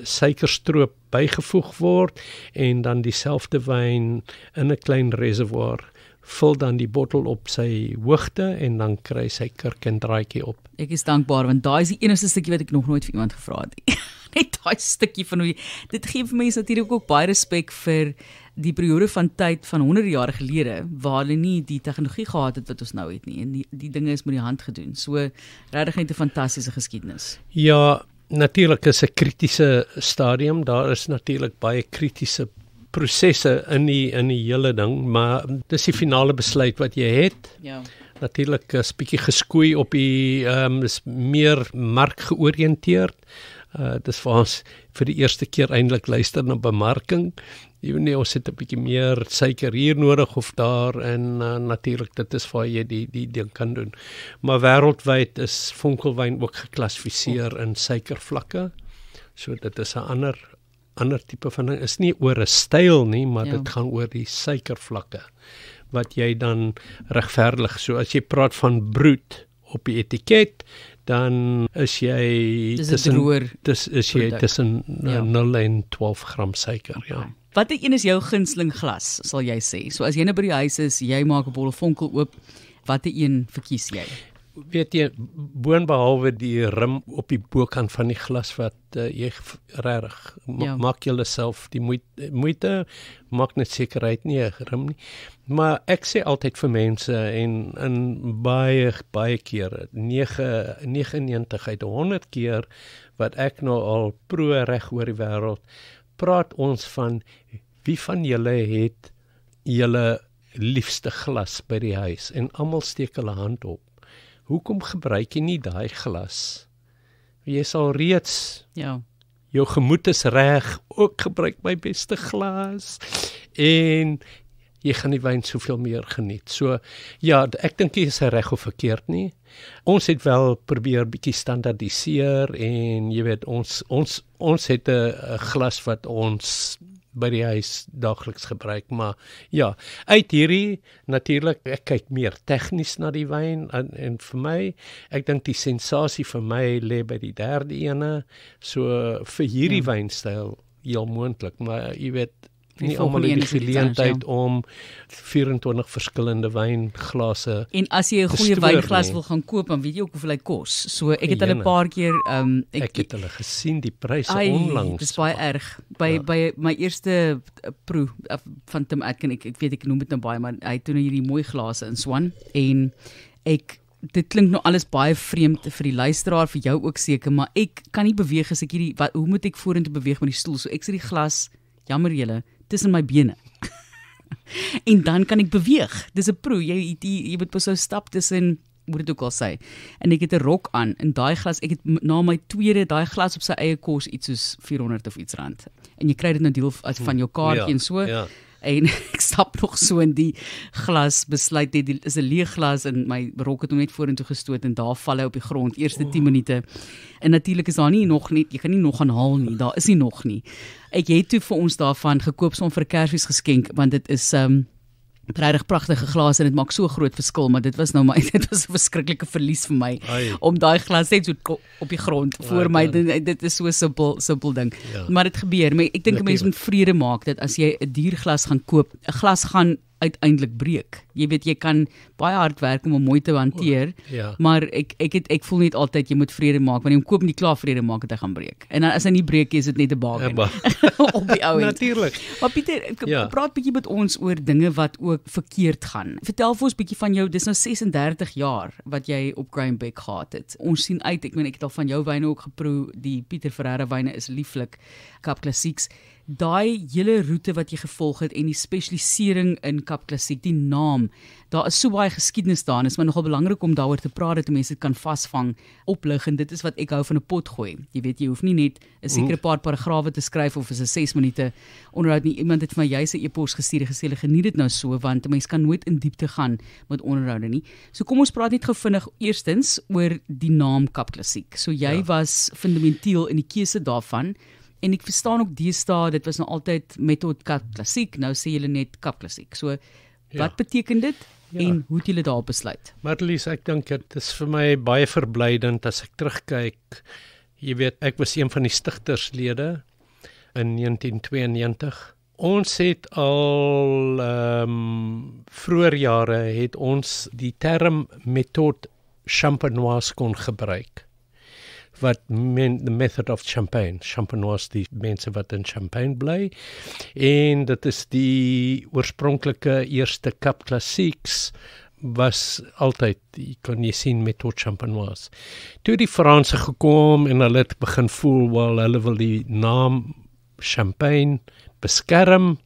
Speaker 2: suikerstroop bygevoeg word en dan dieselfde wyn in 'n klein reservoir vul dan die bottel op sy hoogte en dan kry sy kurk en draaitjie op.
Speaker 1: Ek is dankbaar want daai is die enigste stukkie wat ek nog nooit vir iemand gevra het nie. Net daai stukkie van hoe dit gee vir mense natuurlik ook baie respek vir die periode van tyd van 100 jaar gelede waar hulle nie die tegnologie gehad het wat ons nou het nie en die dinge is met die hand gedoen. So regtig net 'n fantastiese geskiedenis.
Speaker 2: Ja, natuurlik is 'n kritiese stadium. Daar is natuurlik baie kritiese prosesse in die hele ding, maar dis die finale besluit wat jy het.
Speaker 1: Ja.
Speaker 2: Natuurlik is bietjie geskoei op die is meer markgeoriënteerd. Dis vir ons vir die eerste keer eintlik luister na bemarking. Nee, ons het 'n bietjie meer suiker hier nodig of daar en natuurlik dit is waar jy die ding kan doen. Maar wêreldwyd is vonkelwyn ook geklassifiseer in suikervlakke. So dit is 'n ander tipe van ding. Is nie oor 'n styl nie, maar dit gaan oor die suikervlakke wat jy dan regverdig. So as jy praat van brood op die etiket, dan is jy tussen 0 en 12 gram suiker, ja.
Speaker 1: Watter een is jou gunsteling glas, sal jy sê? So as jy nou by die huis is, jy maak 'n bottel vonkel oop, watter een verkies jy?
Speaker 2: Weet jy, boonbehalwe die rim op die bokant van die glas wat jy regtig maak jouself die moeite, maak net seker uit nie 'n rim nie. Maar ek sê altyd vir mense en in baie kere, 99 uit 100 keer wat ek nou al proe reg oor die wêreld, praat ons van wie van julle het julle liefste glas by die huis en almal steek hulle hand op. Hoekom gebruik jy nie daai glas? Jy sal reeds jou gemoed is reg, ook gebruik my beste glas en jy gaan die wyn soveel meer geniet. So ja, ek dink jy is reg of verkeerd nie. Ons het wel probeer bietjie standaardiseer en jy weet ons het 'n glas wat ons by die huis daagliks gebruik, maar ja, uit hierdie natuurlik ek kyk meer tegnies na die wyn en vir my, ek dink die sensasie vir my lê by die derde ene, so vir hierdie wynstyl heel moontlik, maar jy weet nie almal het die geleentheid om 24 verskillende wynglase. En
Speaker 1: as jy 'n goeie wynglas wil gaan koop, dan weet jy ook hoeveel hy kos. So ek het hulle 'n paar keer
Speaker 2: ek het hulle gesien die pryse onlangs.
Speaker 1: Dis baie erg. By my eerste proe van Tim Atkin, ek weet ek noem dit nou baie, maar hy het toe hierdie mooi glase in Swan en dit klink nou alles baie vreemd vir die luisteraar, vir jou ook seker, maar ek kan nie beweeg as ek hoe moet ek vorentoe beweeg met die stoel? So ek sit die glas, jammer julle, tussen my bene. En dan kan ek beweeg. Dis 'n proe. Jy moet pas so stap tussen, moet dit ook al sê. En ek het 'n rok aan en daai glas, ek het na my tweede daai glas op sy eie kos iets soos 400 of iets rand. En jy kry dit nou deel van jou kaartjie en so. Ja. En ek stap nog so in die glas, besluit dit is 'n leeg glas en my rok het hom net vorentoe gestoot en daar val hy op die grond, eerste 10 minute. En natuurlik is daar nie nog nie, jy kan nie nog gaan haal nie, daar is nie nog nie. Ek het toe vir ons daarvan gekoop som vir Kersfees geskenk, want dit is regtig pragtige glase en dit maak so 'n groot verskil, maar dit was 'n verskriklike verlies vir my om daai glas net so op die grond voor my. Dit is so 'n simpel ding. Ja. Maar dit gebeur. Maar ek dink 'n mens moet vrede maak dat as jy 'n duur glas gaan koop, 'n glas gaan uiteindelik breek. Jy weet jy kan baie hard werk om hom mooi te hanteer, maar ek voel net altyd jy moet vrede maak, want jy koop nie klaar vrede maak dat hy gaan breek. En as hy nie breek is dit net 'n baken op die ou end.
Speaker 2: Natuurlik.
Speaker 1: Maar Pieter, praat bietjie met ons oor dinge wat ook verkeerd gaan. Vertel vir ons bietjie van jou, dis nou 36 jaar wat jy op Graham Beck gehad het. Ons sien uit, ek het al van jou wyne ook geproe, die Pieter Ferreira wyne is lieflik, Kap Klassieks. Daai hele roete wat jy gevolg het en die spesialisering in Kap Klassiek, die naam naam. Daar is so baie geskiedenis daar en is maar nogal belangrik om daaroor te praat dat mense dit kan vasvang, oplig en dit is wat ek hou van 'n pot gooi. Jy weet jy hoef nie net 'n sekere paar paragrawe te skryf of is 'n 6 minute onderhoud nie. Iemand het vir my juis 'n e-pos gestuur en gesê hulle geniet dit nou so want 'n mens kan nooit in diepte gaan met onderhoude nie. So kom ons praat net gou vinnig eerstens oor die naam Kap Klassiek. So jy was fundamenteel in die keuse daarvan. En ek verstaan ook deesdae, dit was nou altyd Method Kap Klassiek, nou sê julle net Kap Klassiek. So, wat beteken dit en hoe het julle daarop besluit?
Speaker 2: Marlies, ek dink dit is vir my baie verblydend as ek terugkyk. Jy weet, ek was een van die stigterslede in 1992. Ons het al vroeër jare het ons die term Methode Champenoise kon gebruik. Wat the method of Champagne. Champenoise, die mense wat in Champagne bly. En dit is die oorspronklike eerste Kap Klassieks was altyd, kan jy sien, Methode Champenoise. Toe die Franse gekom en hulle het begin voel, wel, hulle wil die naam Champagne beskerm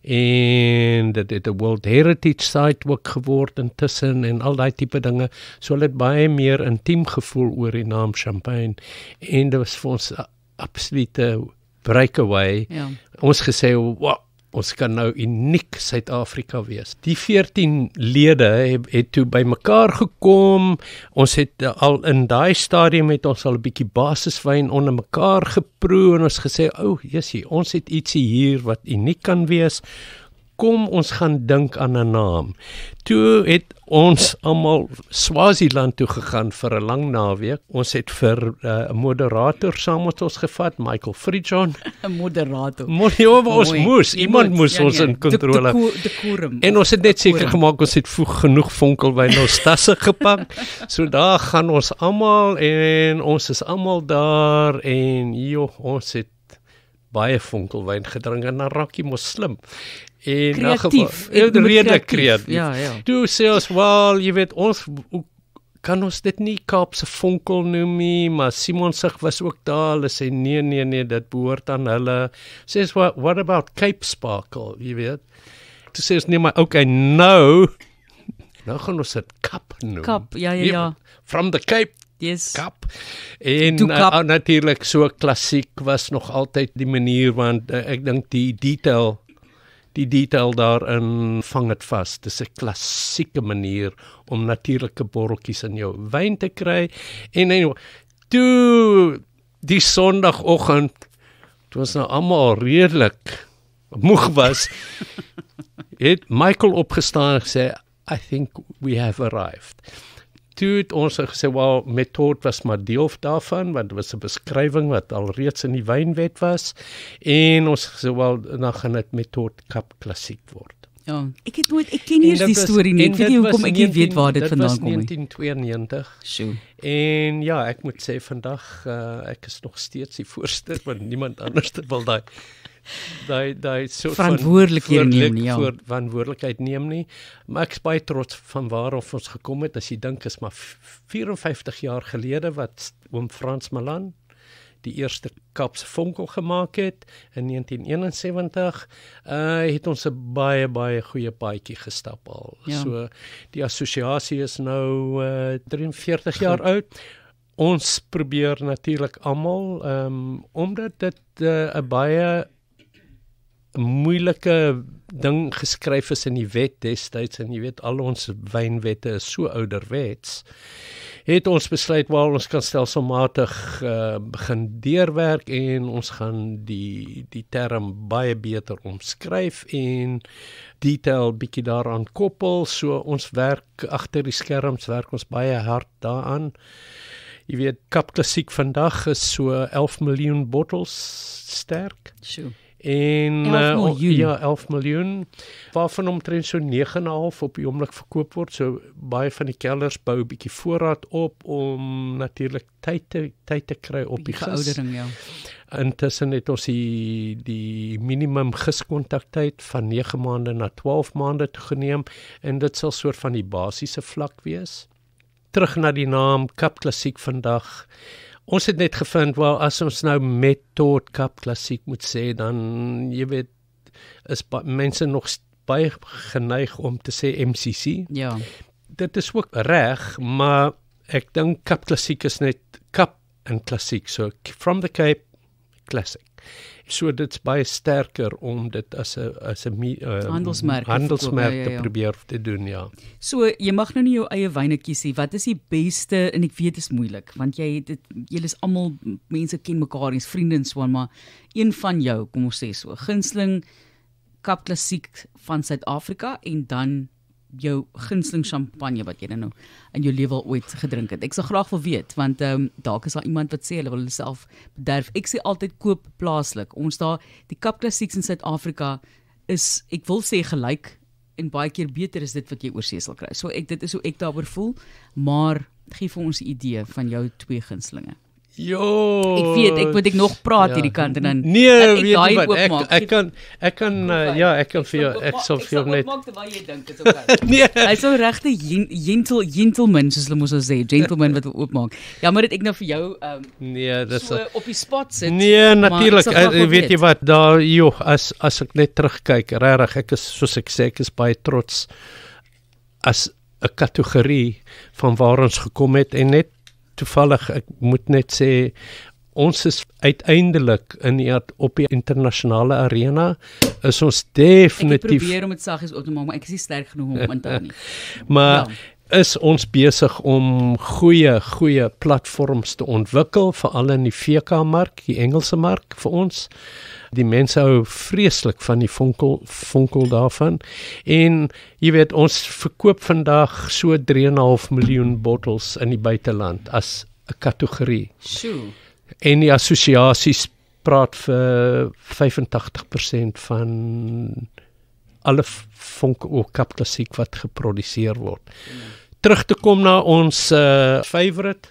Speaker 2: en dit het 'n World Heritage Site ook geword intussen en al daai tipe dinge. So hulle het baie meer intiem gevoel oor die naam Champagne en dit was vir ons 'n absolute breakaway.
Speaker 1: Ja.
Speaker 2: Ons gesê, wow, ons kan nou uniek Suid-Afrika wees. Die 14 lede het toe bymekaar gekom. Ons het al in daai stadium het ons al 'n bietjie basiswyn onder mekaar geproe en ons gesê, jessie, ons het ietsie hier wat uniek kan wees. Kom ons gaan dink aan 'n naam. Toe het ons almal Swaziland toe gegaan vir 'n lang naweek. Ons het vir 'n moderator saam met ons gevat, Michael Friedjon.
Speaker 1: 'n Moderator.
Speaker 2: Ons moes, iemand moes ons in kontrole. En ons het net seker gemaak ons het genoeg vonkelwyn in ons tasse gepak. So daar gaan ons almal en ons is almal daar en ons het baie vonkelwyn gedrink en dan raak jy mos slim.
Speaker 1: Kreatief.
Speaker 2: Redelik kreatief.
Speaker 1: Ja.
Speaker 2: Toe sê ons, wel, jy weet, kan ons dit nie Kaapse vonkel noem nie, maar Simonsig was ook daar, hulle sê, nee, dit behoort aan hulle. Sê ons, what about Cape Sparkle, jy weet? Toe sê ons, nee, maar okay, nou gaan ons dit Kap noem.
Speaker 1: Kap, ja.
Speaker 2: From the Cape.
Speaker 1: Yes.
Speaker 2: Kap. En natuurlik so klassiek was nog altyd die manier, want ek dink die detail daarin vang dit vas. Dis 'n klassieke manier om natuurlike borreltjies in jou wyn te kry. En toe die Sondagoggend, toe ons nou almal redelik moeg was, het Michael opgestaan en gesê, I think we have arrived. Toe het ons gesê, well, Methode was maar deel daarvan, want dit was 'n beskrywing wat al reeds in die wynwet was, en ons gesê, well, dan gaan dit Methode Kap Klassiek word.
Speaker 1: Ja, ek ken nie die storie nie, ek weet nie hoekom ek nie weet waar dit vandaan kom nie.
Speaker 2: Dit was 1992.
Speaker 1: Sjoe.
Speaker 2: En ja, ek moet sê, vandag, ek is nog steeds die voorste, want niemand anders wil daai soort verantwoordelikheid neem nie, maar ek is baie trots van waar ons gekom het, as jy dink is maar 54 jaar gelede wat oom Frans Malan die eerste Kaapse vonkel gemaak het in 1971, het ons 'n baie goeie paadjie gestap al.
Speaker 1: Ja.
Speaker 2: So die assosiasie is nou 43 jaar oud. Ons probeer natuurlik almal, omdat dit 'n baie moeilike ding geskryf is in die wet destyds, en jy weet, al ons wynwette is so ouderwets, het ons besluit, wel, ons kan stelselmatig begin deurwerk en ons gaan die term baie beter omskryf en detail bietjie daaraan koppel, so ons werk agter die skerms, werk ons baie hard daaraan. Jy weet, Kap Klassiek vandag is so 11 miljoen bottels sterk.
Speaker 1: Sjoe.
Speaker 2: En
Speaker 1: 11 miljoen.
Speaker 2: Ja, 11 miljoen, waarvan omtrent so 9,5 op die oomblik verkoop word. So baie van die kelders bou 'n bietjie voorraad op om natuurlik tyd te kry op die
Speaker 1: veroudering, ja.
Speaker 2: Intussen het ons die minimum giskontaktyd van 9 maande na 12 maande toegeneem en dit sal soort van die basiese vlak wees. Terug na die naam Kap Klassiek vandag. Ons het net gevind, wel, as ons nou Methode Kap Klassiek moet sê, dan, jy weet, is mense nog baie geneig om te sê MCC.
Speaker 1: Ja.
Speaker 2: Dit is ook reg, maar ek dink Kap Klassiek is net Kap en klassiek. So from the Cape, classic. So dit's baie sterker om dit as 'n
Speaker 1: handelsmerk
Speaker 2: te probeer te doen, ja.
Speaker 1: So jy mag nou nie jou eie wyne kies nie. Wat is die beste, en ek weet dit is moeilik, want julle is almal, mense ken mekaar, jy's vriende en so aan, maar een van jou, kom ons sê so, gunsteling Kap Klassiek van Suid-Afrika en dan jou gunsteling champagne wat jy nou in jou lewe al ooit gedrink het. Ek sal graag wil weet, want dalk is daar iemand wat sê hulle wil hulle self bederf. Ek sê altyd koop plaaslik. Ons daar, die Kap Klassieks in Suid-Afrika is, ek wil sê gelyk en baie keer beter is dit wat jy oorsee sal kry. So dit is hoe ek daaroor voel, maar gee vir ons 'n idee van jou twee gunstelinge.
Speaker 2: Jo.
Speaker 1: Ek weet, ek nog praat hierdie kant en dan
Speaker 2: nee,
Speaker 1: ek
Speaker 2: weet
Speaker 1: daai
Speaker 2: wat,
Speaker 1: oopmaak.
Speaker 2: ek kan ek kan vir jou, ek sal vir jou net
Speaker 1: maak terwyl jy dink, is okay.
Speaker 2: nee.
Speaker 1: Hy's so regte gentleman, soos hulle mos sou sê, gentleman wat oopmaak. Jammer dat ek nou vir jou
Speaker 2: nee, dis
Speaker 1: so op die spot sit.
Speaker 2: Nee, natuurlik. Weet jy wat, daar as ek net terugkyk, regtig, ek is soos ek sê, ek is baie trots as 'n kategorie van waar ons gekom het en net toevallig, ek moet net sê, ons is uiteindelik op die internasionale arena, is ons definitief...
Speaker 1: Ek probeer om dit saggies op te maak, maar ek is nie sterk genoeg om in te hou nie.
Speaker 2: Maar is ons besig om goeie platforms te ontwikkel, veral in die VK-mark, die Engelse mark vir ons. Die mense hou vreeslik van die vonkel daarvan. En jy weet, ons verkoop vandag so 3,5 miljoen bottels in die buiteland as 'n kategorie.
Speaker 1: Sjoe.
Speaker 2: En die assosiasies praat vir 85% van alle Kap Klassiek wat geproduseer word. Terug te kom na ons favorite.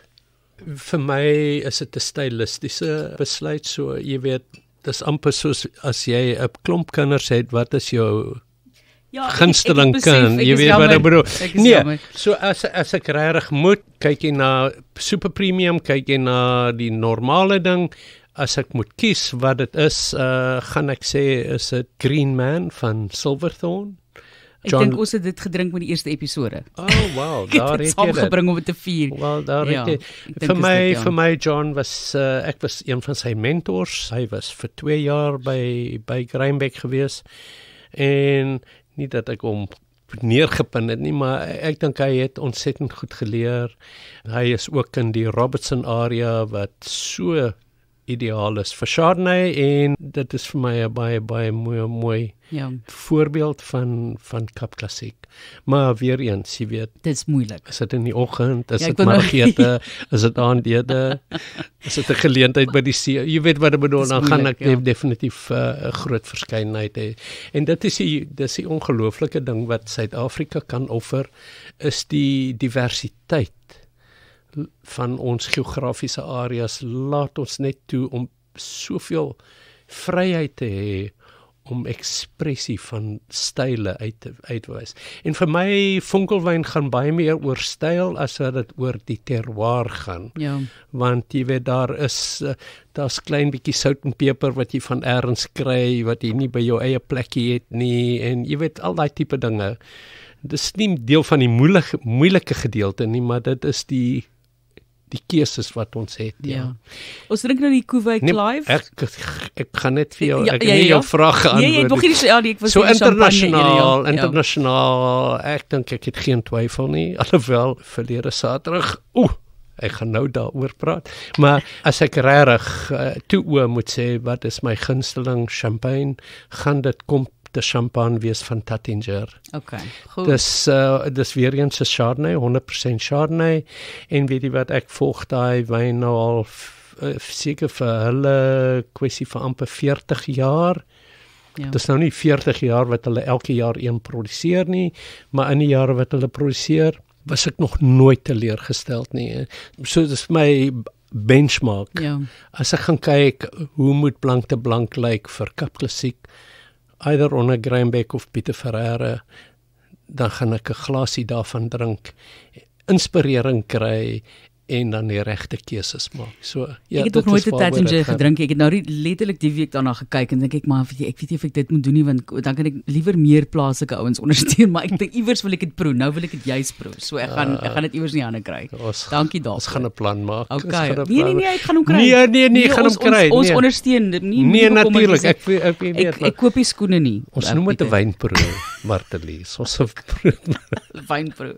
Speaker 2: Vir my is dit 'n stylistiese besluit, so jy weet, dis amper soos as jy 'n klomp kinders het, wat is jou gunsteling kind? Jy weet wat ek bedoel. Nee, so as ek regtig moet, kyk jy na super premium, kyk jy na die normale ding. As ek moet kies wat dit is, gaan ek sê is dit Green Man van Silverthorn.
Speaker 1: Ek dink ons het dit gedrink met die eerste episode.
Speaker 2: Oh wow, daar het jy dit.
Speaker 1: Gebring om dit te vier.
Speaker 2: Wel, daar het jy. Vir my John was ek was een van sy mentors. Hy was vir 2 jaar by Greinbeck gewees. En nie dat ek hom neergepin het nie, maar ek dink hy het ontsettend goed geleer. Hy is ook in die Robertson area wat so ideaal is vir Chardonnay en dit is vir my 'n baie mooi voorbeeld van Kap Klassiek. Maar weer eens, jy weet,
Speaker 1: dit is moeilik.
Speaker 2: Is dit in die oggend, is dit margete, is dit aandede, is dit 'n geleentheid by die see? Jy weet wat ek bedoel, dan gaan ek definitief 'n groot verskeidenheid hê. En dit is die ongelooflike ding wat Suid-Afrika kan offer, is die diversiteit van ons geografiese areas. Laat ons net toe om soveel vryheid te hê om ekspressie van style uitwys. En vir my, vonkelwyn gaan baie meer oor styl as wat dit oor die terroir gaan.
Speaker 1: Ja.
Speaker 2: Want jy weet, daar's klein bietjie sout en peper wat jy van elders kry, wat jy nie by jou eie plekkie het nie, en jy weet, al daai tipe dinge. Dis nie deel van die moeilike gedeelte nie, maar dit is die keuses wat ons het. Ja.
Speaker 1: Ons drink nou die Cuvée Clive.
Speaker 2: Ek gaan net vir jou, ek nie jou vraag geantwoord.
Speaker 1: Nee, nog nie, ek was
Speaker 2: so internasionaal, ek dink ek het geen twyfel nie, alhoewel verlede Saterdag, ek gaan nou daaroor praat, maar as ek regtig toe moet sê, wat is my gunsteling champagne, gaan dit kom de champagne wees van Taittinger.
Speaker 1: Okay, goed.
Speaker 2: Dis weer eens 'n Chardonnay, 100% Chardonnay, en weet jy wat, ek volg daai wyn nou al seker vir hulle kwessie van amper 40 jaar. Ja. Dis nou nie 40 jaar wat hulle elke jaar een produseer nie, maar in die jare wat hulle produseer, was ek nog nooit teleurgesteld nie. So dis my benchmark. Ja. As ek gaan kyk, hoe moet blank te blank lyk vir Kap Klassiek, either onder Greinbeck of Pieter Ferreira, dan gaan ek 'n glasie daarvan drink, inspirering kry en dan die regte keuses maak. So ja,
Speaker 1: ek het nog nooit 'n Taittinger gedrink. Ek het nou letterlik die week daarna gekyk en dink ek maar ek weet nie of ek dit moet doen nie want dan kan ek liewer meer plaaslike ouens ondersteun, maar ek dink iewers wil ek dit proe. Nou wil ek dit juis proe. So ek gaan dit iewers in die hande kry. Dankie daarvoor.
Speaker 2: Ons gaan 'n plan maak.
Speaker 1: Okay. Nee, ek gaan hom kry.
Speaker 2: Nee, gaan hom kry.
Speaker 1: Ons ondersteun dit nie.
Speaker 2: Nee, natuurlik. Ek
Speaker 1: koop nie skoene nie.
Speaker 2: Ons noem dit 'n wynproe, Martelies. Ons 'n
Speaker 1: wynproe.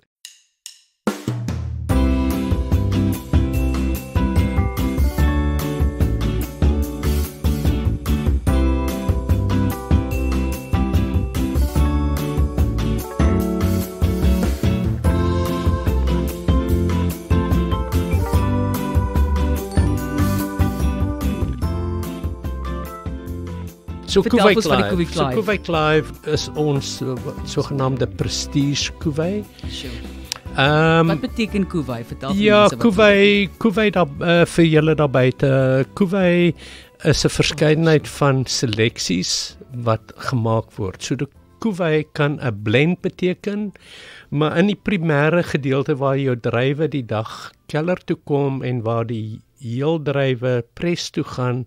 Speaker 2: So Cuvée Clive is ons sogenaamde prestige Cuvée.
Speaker 1: Wat beteken Cuvée? Vertel vir
Speaker 2: ja, Cuvée daar vir julle daar buite. Cuvée is 'n verskeidenheid van seleksies wat gemaak word. So die Cuvée kan 'n blend beteken, maar in die primêre gedeelte waar jou druiwe die dag keller toe kom en waar die heel druiwe pres toe gaan,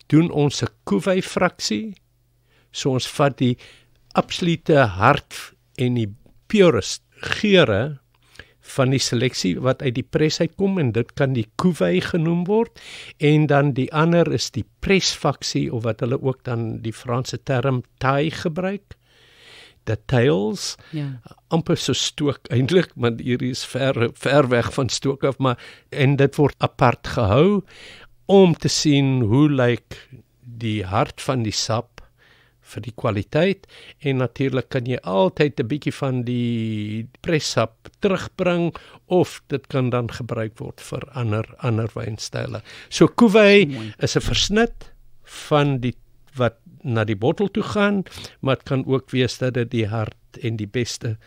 Speaker 2: doen ons 'n Cuvée fraksie. So ons vat die absolute hart en die purest geure van die seleksie wat uit die pres uitkom en dit kan die Cuvée genoem word en dan die ander is die presfaksie of wat hulle ook dan die Franse term taille gebruik. The tails, amper so stook eintlik, want hier is ver weg van stook af, maar en dit word apart gehou om te sien hoe lyk die hart van die sap vir die kwaliteit en natuurlik kan jy altyd 'n bietjie van die pressap terugbring of dit kan dan gebruik word vir ander wynstyle. So Cuvée is 'n versnit van die wat na die bottel toe gaan, maar dit kan ook wees dat dit die hart en die beste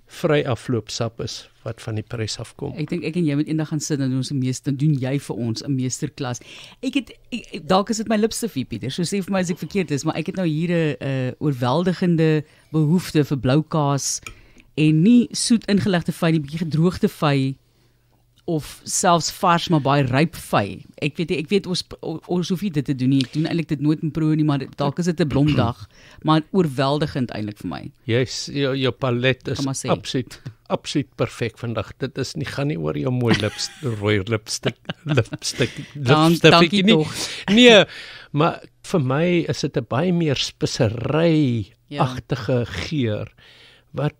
Speaker 2: vry afloopsap is wat van die pres afkom.
Speaker 1: Ek dink ek en jy moet eendag gaan sit en dan doen jy vir ons 'n meesterklas. Dalk is dit my lipstifie Pieter, so sê vir my as ek verkeerd is, maar ek het nou hier 'n oorweldigende behoefte vir blou kaas en nie soet ingelegde vy nie, bietjie gedroogde vy of selfs vars maar baie ryp vy. Ek weet ons hoef nie dit te doen nie. Ek doen eintlik dit nooit in proe nie, maar dalk is dit 'n blomdag, maar oorweldigend eintlik vir my.
Speaker 2: Jou palet is absoluut perfek vandag. Dit is nie gaan nie oor jou mooi rooi lipstik
Speaker 1: Dankie
Speaker 2: nie. Nee, maar vir my is dit 'n baie meer spesery-agtige geur wat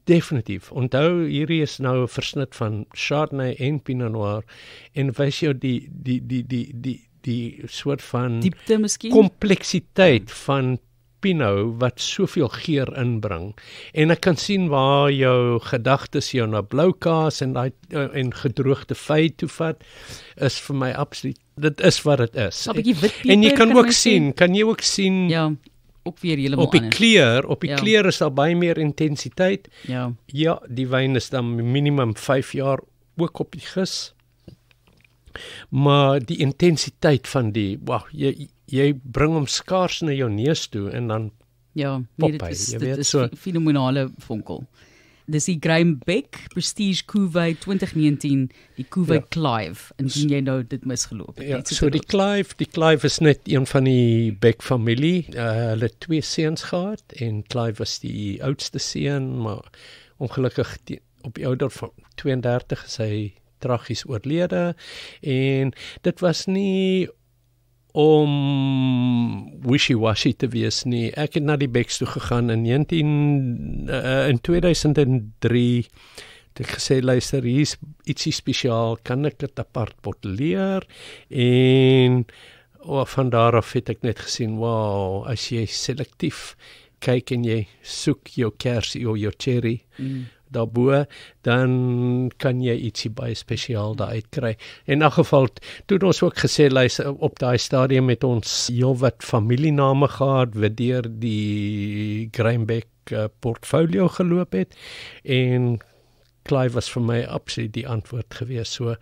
Speaker 2: definitief. Onthou hierdie is nou 'n versnit van Chardonnay en Pinot Noir en wys jou die soort van
Speaker 1: diepte miskien
Speaker 2: kompleksiteit van Pinot wat soveel geur inbring. En ek kan sien waar jou gedagtes jou na blou kaas en gedroogde vy toe vat is vir my absoluut. Dit is wat dit is. En jy kan jy ook sien
Speaker 1: ja. Ook weer heeltemal
Speaker 2: anders. Op die kleur is daar baie meer intensiteit. Ja, die wyn is dan minimum 5 jaar ook op die gis. Maar die intensiteit van die, jy bring hom skaars na jou neus toe en dan
Speaker 1: dit is fenomenale vonkel. Dis die Graham Beck Prestige Cuvée 2019, die Cuvée Clive, indien jy nou dit misgeloop het.
Speaker 2: Ja, so die Clive is net een van die Beck familie. Hulle het 2 seuns gehad en Clive was die oudste seun, maar ongelukkig op die ouderdom van 32 is hy tragies oorlede en dit was nie om wishy-washy te wees nie. Ek het na die Becks toe gegaan in 2003 het ek gesê, luister, hier is ietsie spesiaal, kan ek dit apart botteleer? En van daar af het ek net gesien, as jy selektief kyk en jy soek jou kersie of jou cherry daarbo, dan kan jy ietsie baie spesiaal daar uitkry. In 'n geval, toe ons ook gesê, luister, op daai stadium met ons heelwat familiename gehad, wat deur die Graham Beck portfolio geloop het, en Clive was vir my absoluut die antwoord gewees. So,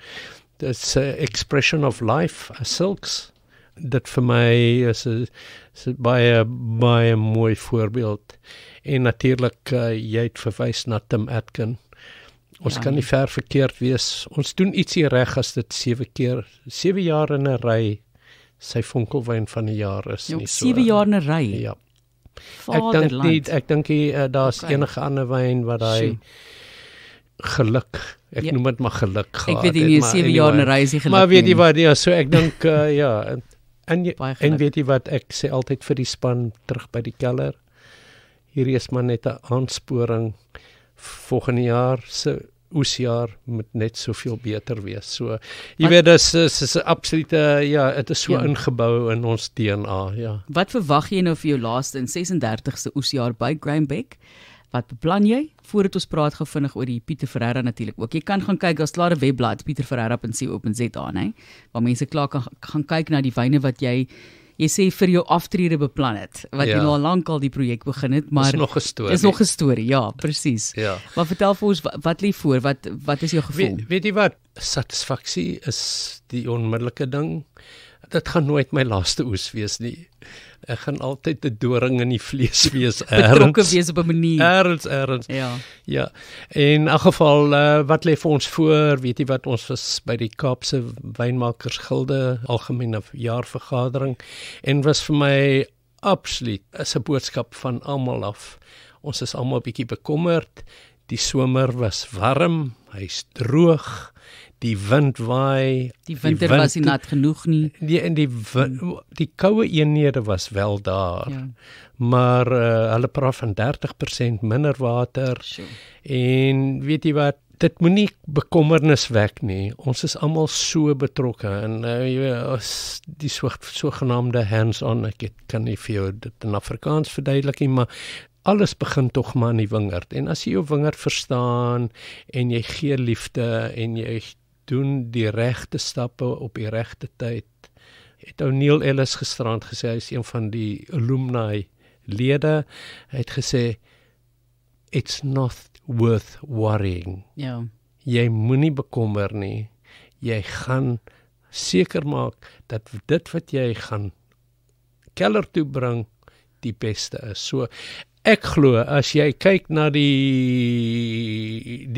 Speaker 2: dit's 'n expression of life, silks. Dit vir my is 'n baie mooi voorbeeld. En natuurlik, jy het verwys na Tim Atkin. Ons kan nie ver verkeerd wees. Ons doen ietsie reg as dit 7 jaar in 'n ry sy vonkelwyn van die jaar is nie so.
Speaker 1: 7 jaar in 'n ry.
Speaker 2: Ja.
Speaker 1: Vaderland.
Speaker 2: Ek dink daar's enige ander wyn wat daai geluk, ek noem dit maar geluk gehad.
Speaker 1: Ek weet nie 7 jaar in 'n ry is nie geluk.
Speaker 2: Maar weet jy wat, ja, so ek dink ja, en weet jy wat, ek sê altyd vir die span terug by die keller. Hierdie is maar net 'n aansporing. Volgende jaar se oesjaar moet net soveel beter wees. So jy weet dis 'n absolute dit is so ingebou in ons DNA, ja.
Speaker 1: Wat verwag jy nou vir jou laaste en 36ste oesjaar by Grainbeck? Wat beplan jy? Voordat ons praat gou vinnig oor die Pieter Ferreira natuurlik ook. Jy kan gaan kyk, daar's klare webblad pieterferreira.co.za, né? Waar mense klaar kan gaan kyk na die wyne wat jy sê vir jou aftrede beplan het, wat jy nou al lank al die projek begin het, maar
Speaker 2: is nog 'n storie.
Speaker 1: Is nog 'n storie, ja, presies.
Speaker 2: Ja.
Speaker 1: Maar vertel vir ons, wat lê voor? Wat is jou gevoel?
Speaker 2: Weet jy wat? Satisfaksie is die onmiddellike ding. Dit gaan nooit my laaste oes wees nie. Ek gaan altyd 'n doring in die vlees wees,
Speaker 1: betrokke wees op 'n manier.
Speaker 2: Erns. Ja. En in elk geval, wat lê vir ons voor? Weet jy wat, ons was by die Kaapse Wynmakersgilde algemene jaarvergadering en was vir my absoluut 'n boodskap van almal af. Ons is almal bietjie bekommerd. Die somer was warm, hy's droog. Die wind waai.
Speaker 1: Die winter was nie nat genoeg nie.
Speaker 2: Die koue eenhede was wel daar. Ja. Maar hulle praat van 30% minder water.
Speaker 1: Sure.
Speaker 2: En weet jy wat, dit moenie bekommernis wek nie. Ons is almal so betrokke en die sogenaamde hands-on, ek kan nie vir jou dit in Afrikaans verduidelik nie, maar alles begin tog maar in die wingerd. En as jy jou wingerd verstaan en jy gee liefde en jy doen die regte stappe op die regte tyd. Het Neil Ellis gisterand gesê, hy is een van die alumni lede, hy het gesê, it's not worth worrying.
Speaker 1: Ja.
Speaker 2: Jy moenie bekommer nie, jy gaan seker maak dat dit wat jy gaan keller toe bring, die beste is. So, ek glo, as jy kyk na die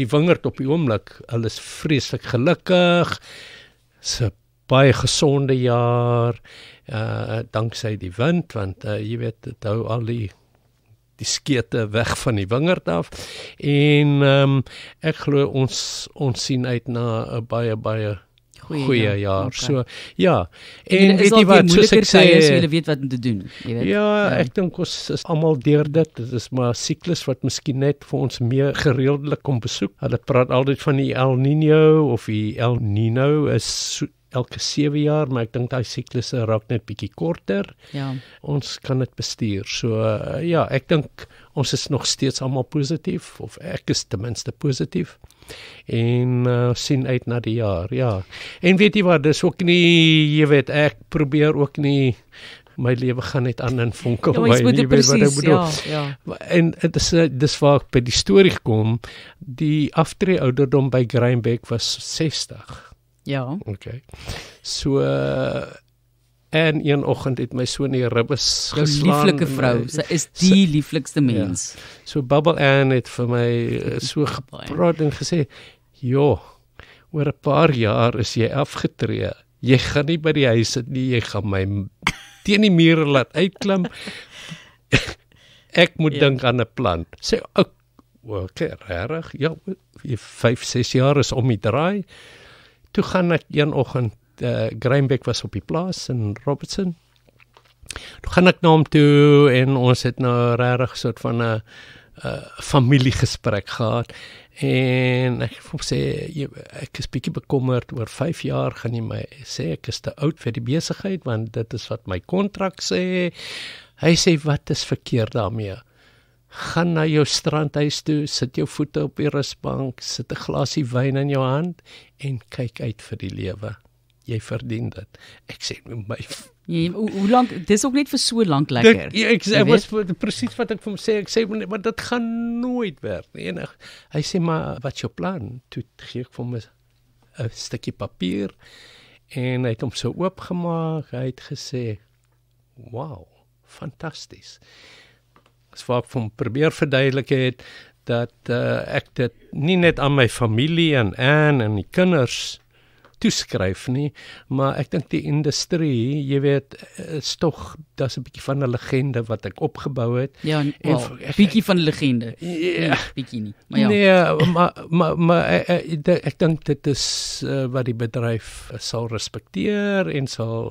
Speaker 2: wingerd op die oomblik, hulle is vreeslik gelukkig, is 'n baie gesonde jaar, danksy die wind, want jy weet, dit hou al die skete weg van die wingerd af, en ek glo ons sien uit na 'n baie goeie jaar. Okay. So, ja. En weet jy wat, soos ek sê,
Speaker 1: jy weet wat om te doen. Jy weet?
Speaker 2: Ja, ek dink ons is almal deur dit. Dit is maar 'n siklus wat miskien net vir ons meer gereeldelik kom besoek. Hulle praat altyd van die El Niño of die El Nino is elke 7 jaar, maar ek dink daai siklusse raak net bietjie korter.
Speaker 1: Ja.
Speaker 2: Ons kan dit bestuur. So ja, ek dink ons is nog steeds almal positief, of ek is ten minste positief. En sien uit na die jaar, ja. En weet jy wat, dis ook nie, jy weet, ek probeer ook nie, my lewe gaan net aan in vonkelwyn, jy weet wat ek bedoel. Ja. En dis waar ek by die storie kom, die aftree ouderdom by Grainbeck was 60.
Speaker 1: Ja.
Speaker 2: Okay. So, en een oggend het my so in die ribbes geslaan.
Speaker 1: Lieflike vrou, sy is die lieflikste mens.
Speaker 2: Ja. So Bubble Ann het vir my so gepraat en gesê, joh, oor 'n paar jaar is jy afgetree. Jy gaan nie by die huis sit nie, jy gaan my teen die mure laat uitklim. Ek moet dink aan 'n plan. Sê, okay, regtig? Ja, 5-6 jaar is om die draai. Toe gaan ek een oggend, Grainbeck was op die plaas in Robertson. Toe gaan ek na hom toe en ons het nou regtig soort van 'n familiegesprek gehad. En ek sê, ek is bietjie bekommerd, oor 5 jaar gaan jy my sê, ek is te oud vir die besigheid, want dit is wat my kontrak sê. Hy sê, wat is verkeerd daarmee? Gaan na jou strandhuis toe, sit jou voete op die rusbank, sit 'n glasie wyn in jou hand, en kyk uit vir die lewe. Jy verdien dit. Ek sê,
Speaker 1: hoe lank, dis ook net vir so lank lekker.
Speaker 2: Ek was presies wat ek vir hom sê, ek sê, maar dit gaan nooit werk nie. En hy sê, maar wat is jou plan? Toe gee ek vir hom 'n stukkie papier, en hy het hom so oopgemaak, hy het gesê, wow, fantasties. Dis waar ek vir hom probeer verduidelik het, dat ek dit nie net aan my familie en Anne en die kinders toeskryf nie, maar ek dink die industrie, jy weet, is tog, daar's 'n bietjie van 'n legende wat ek opgebou het.
Speaker 1: Ja, bietjie van 'n legende.
Speaker 2: Ja,
Speaker 1: Bietjie nie, maar ja.
Speaker 2: nee, maar ek dink dit is wat die bedryf sal respekteer en sal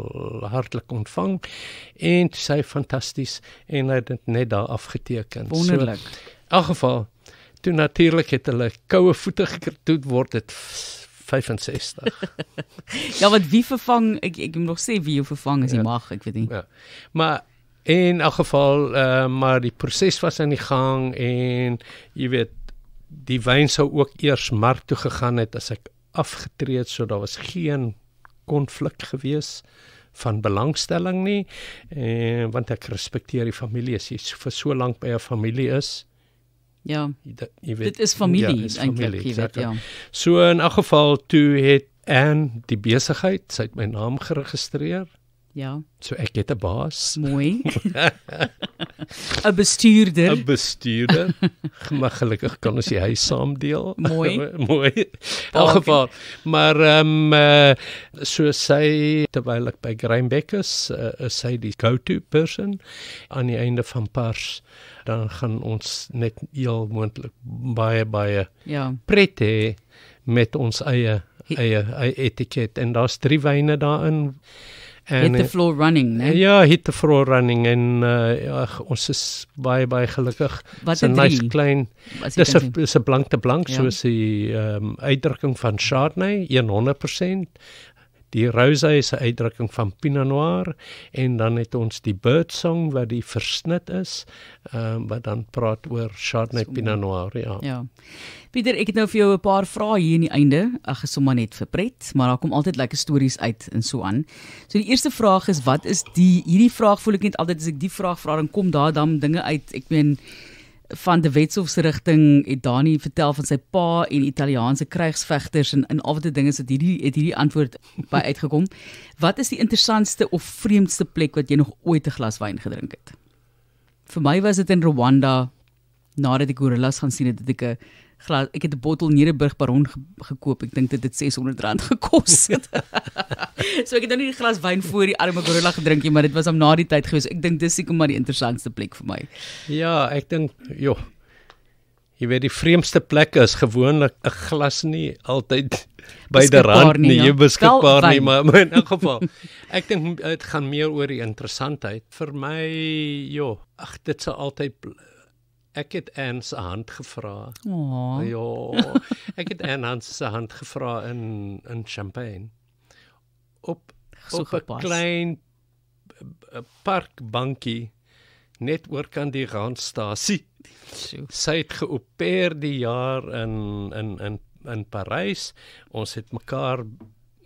Speaker 2: hartlik ontvang, en sy fantasties, en hy het dit net daar afgeteken.
Speaker 1: Wonderlik.
Speaker 2: So, in elk geval, toe natuurlik het hulle koue voete gekry, toe word dit 65.
Speaker 1: Ja, wat wie vervang, ek moet nog sê wie jou vervang as jy mag, ek weet nie.
Speaker 2: Ja. Maar in elk geval, maar die proses was aan die gang, en jy weet, die wyn sou ook eers mark toe gegaan het as ek afgetree het, so daar was geen konflik gewees van belangstelling nie, want ek respekteer die familie, as jy vir so lank by 'n familie is.
Speaker 1: Ja,
Speaker 2: Jy weet,
Speaker 1: dit is familie,
Speaker 2: ja, is
Speaker 1: eintlik,
Speaker 2: familie,
Speaker 1: jy weet,
Speaker 2: exactly.
Speaker 1: ja.
Speaker 2: So in elk geval, toe het Anne die besigheid, sy het my naam geregistreer,
Speaker 1: Ja,
Speaker 2: so ek het 'n baas.
Speaker 1: mooi. 'n bestuurder.
Speaker 2: 'n bestuurder, maar gelukkig kan ons die huis saam deel.
Speaker 1: Mooi.
Speaker 2: Mooi. In elk geval, maar so sy, terwyl ek by Greinbeck is sy die go-to person aan die einde van pars, dan gaan ons net heel moontlik baie
Speaker 1: Ja,
Speaker 2: pret hê met ons eie etiket, en daar's 3 wyne daarin.
Speaker 1: hit the floor running, né?
Speaker 2: Ja, hit the floor running, en ja, ons is baie gelukkig.
Speaker 1: Wat
Speaker 2: Dis 'n
Speaker 1: 'n
Speaker 2: nice
Speaker 1: drie?
Speaker 2: klein,
Speaker 1: As jy kan sê.
Speaker 2: dis 'n blank te blank,
Speaker 1: Ja.
Speaker 2: soos die uitdrukking van Chardonnay, 100%. Die Rosé is 'n uitdrukking van Pinot Noir, en dan het ons die Birdsong wat die versnit is, wat dan praat oor Chardonnay, Pinot Noir, ja.
Speaker 1: Ja. Pieter, ek het nou vir jou 'n paar vrae hier in die einde, ag, sommer net vir pret, maar daar kom altyd lekker stories uit en so aan. So die eerste vraag is, wat is hierdie vraag voel ek net altyd as ek die vraag vra, dan kom daar dan dinge uit. Ek meen, van de Wetshof se rigting het Dani vertel van sy pa en Italiaanse krygsvegters, en al wat die dinge het hierdie antwoord by uitgekom. Wat is die interessantste of vreemdste plek wat jy nog ooit 'n glas wyn gedrink het? Vir my was dit in Rwanda, nadat ek gorillas gaan sien het, ek het 'n bottel Nederburg Baron gekoop. Ek dink dit het R600 gekos. So ek het nou nie die glas wyn voor die arme gorilla gedrink nie, maar dit was om na die tyd gewees. Ek dink dis seker maar die interessantste plek vir my.
Speaker 2: Ja, ek dink, jy weet, die vreemdste plekke is gewoonlik 'n glas nie altyd byderhand nie, jy beskikbaar nie, maar in elk geval, ek dink dit gaan meer oor die interessantheid. Vir my, dit sal altyd, ek het Anne se hand gevra.
Speaker 1: Oh.
Speaker 2: Ja, ek het Anne se hand gevra in Champagne. Op 'n klein parkbankie net oorkant die randstasie. Sy het geopereer die jaar in Parys. Ons het mekaar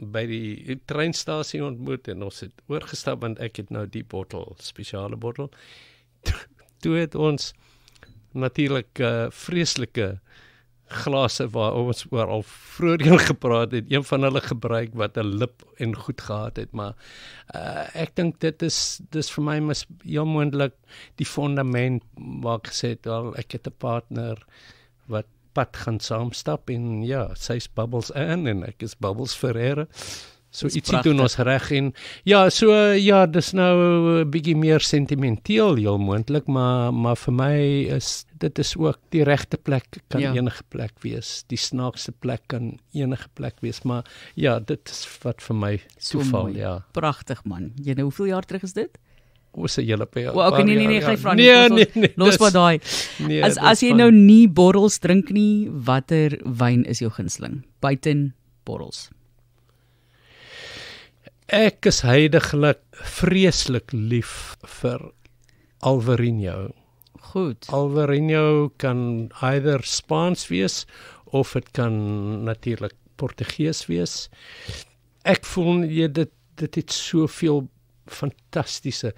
Speaker 2: by die treinstasie ontmoet, en ons het oorgestap, want ek het nou die bottel, spesiale bottel. Toe het ons natuurlik vreeslike glase waar ons oor al vroeër gepraat het, een van hulle gebruik wat 'n lip en goed gehad het, maar ek dink dis vir my heel moontlik die fundament waar ek gesê het, ek het 'n partner wat pad gaan saamstap, en ja, sy's Bubbles Anne en ek is Bubbles Ferreira. So ietsie doen ons reg, en dis nou 'n bietjie meer sentimenteel heel moontlik, maar vir my is dit ook die regte plek, kan enige plek wees. Die snaakste plek kan enige plek wees, maar ja, dit is wat vir my toeval, ja.
Speaker 1: Pragtig man. Jy nou, hoeveel jaar terug is dit?
Speaker 2: Ons se hele paar.
Speaker 1: Okay, nee, gaan vra nie.
Speaker 2: Nee,
Speaker 1: los maar daai.
Speaker 2: Nee,
Speaker 1: as jy nou nie borrels drink nie, watter wyn is jou gunsteling? Buiten borrels.
Speaker 2: Ek is heidaglik vreeslik lief vir Alvarinho.
Speaker 1: Goed.
Speaker 2: Alvarinho kan either Spaans wees, of dit kan natuurlik Portugees wees. Ek voel dit het soveel fantastiese,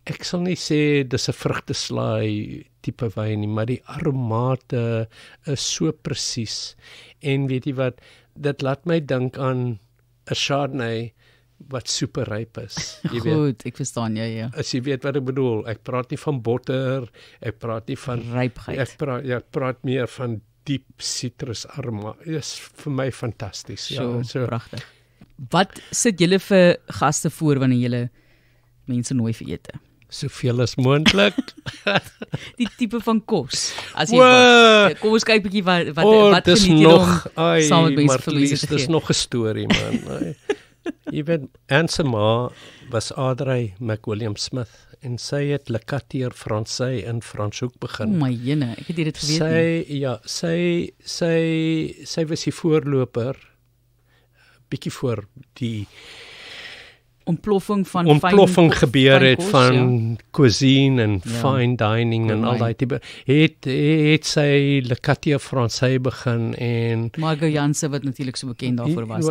Speaker 2: ek sal nie sê dis 'n vrugteslaai tipe wyn nie, maar die aromate is so presies, en weet jy wat, dit laat my dink aan 'n Chardonnay wat super ryp is. Jy weet,
Speaker 1: Goed, ek verstaan, ja.
Speaker 2: as jy weet wat ek bedoel, ek praat nie van botter, ek praat nie van
Speaker 1: Rypheid.
Speaker 2: ek praat meer van diep citrusaroma. Is vir my fantasties.
Speaker 1: So pragtig. Wat sit julle vir gaste voor wanneer julle mense nooi vir ete?
Speaker 2: Soveel as moontlik.
Speaker 1: Die tipe van kos. As jy
Speaker 2: Wow.
Speaker 1: kom ons kyk bietjie wat
Speaker 2: dis
Speaker 1: geniet julle om
Speaker 2: nog,
Speaker 1: saam met mense vir
Speaker 2: Marlies,
Speaker 1: mense te
Speaker 2: dis
Speaker 1: gee.
Speaker 2: nog 'n storie man. Ai. Jy weet, Anse ma was Audrey McWilliam Smith en sy het Le Quartier Français in Franschhoek begin.
Speaker 1: My jene, ek het dit geweet nie.
Speaker 2: Sy was die voorloper bietjie voor die
Speaker 1: Ontploffing
Speaker 2: gebeur
Speaker 1: fyn
Speaker 2: het
Speaker 1: kos,
Speaker 2: van cuisine en
Speaker 1: Ja.
Speaker 2: fine dining en al daai tipe het sy Le Quartier Français begin en
Speaker 1: Margot Jansen wat natuurlik so bekend daarvoor was.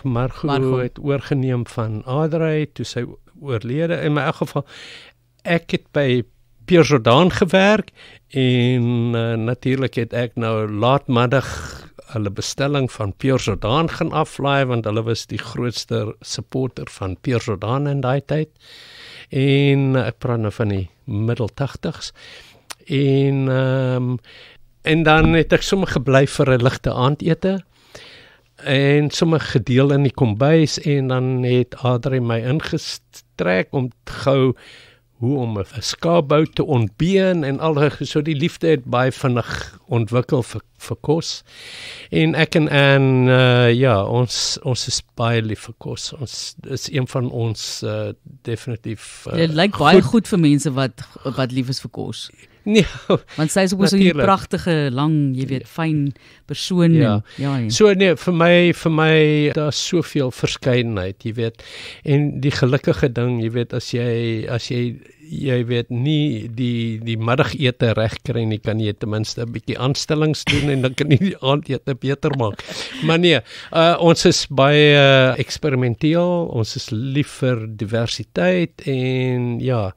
Speaker 2: Margot het oorgeneem van Audrey toe sy oorlede. In my geval ek het by Pierre Jordan gewerk en natuurlik het ek nou laatmiddag hulle bestelling van Pierre Jordan gaan aflaai want hulle was die grootste supporter van Pierre Jordan in daai tyd. En ek praat nou van die middel 80s. En dan het ek sommer gebly vir 'n ligte aandete en sommer gedeel in die kombuis en dan het Adri my ingestrek om gou hoe om 'n skaapbou te ontbeen en al so die liefde het baie vinnig ontwikkel vir kos. En ek en Anne, ons is baie lief vir kos. Ons is een van ons definitief
Speaker 1: Dit lyk baie goed vir mense wat lief is vir kos.
Speaker 2: Nee,
Speaker 1: Want sy is ook so 'n pragtige, lang, jy weet, fyn persoon.
Speaker 2: Ja.
Speaker 1: En,
Speaker 2: So nee, vir my daar's soveel verskeidenheid, jy weet. En die gelukkige ding, jy weet, as jy weet nie die middagete reg kry nie, kan jy ten minste 'n bietjie aanstellings doen en dan kan jy die aandete beter maak. Maar nee, ons is baie eksperimenteel, ons is lief vir diversiteit en ja,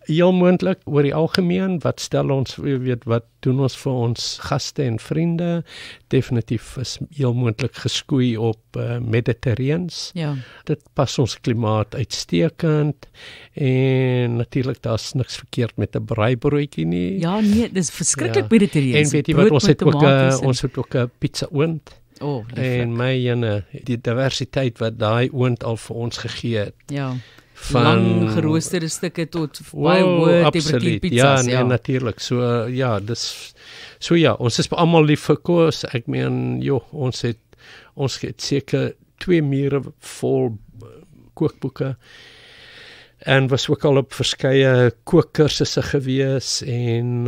Speaker 2: heel moontlik oor die algemeen, wat stel ons, weet, wat doen ons vir ons gaste en vriende, definitief is heel moontlik geskoei op Mediterraneans.
Speaker 1: ja.
Speaker 2: Dit pas ons klimaat uitstekend en natuurlik daar's niks verkeerd met 'n braaibroodjie nie.
Speaker 1: Ja, nee, dis verskriklik Mediterraneens.
Speaker 2: En weet jy wat, ons het ook 'n pizza oond.
Speaker 1: Oh,
Speaker 2: en my ene, die diversiteit wat daai oond al vir ons gegee het.
Speaker 1: Ja.
Speaker 2: Van
Speaker 1: Lang geroosterde stukke tot baie hoë temperatuur pizzas.
Speaker 2: Ja, natuurlijk. So ons is almal lief vir kos. Ek meen, ons het seker 2 mure vol kookboeke en was ook al op verskeie kookkursusse gewees en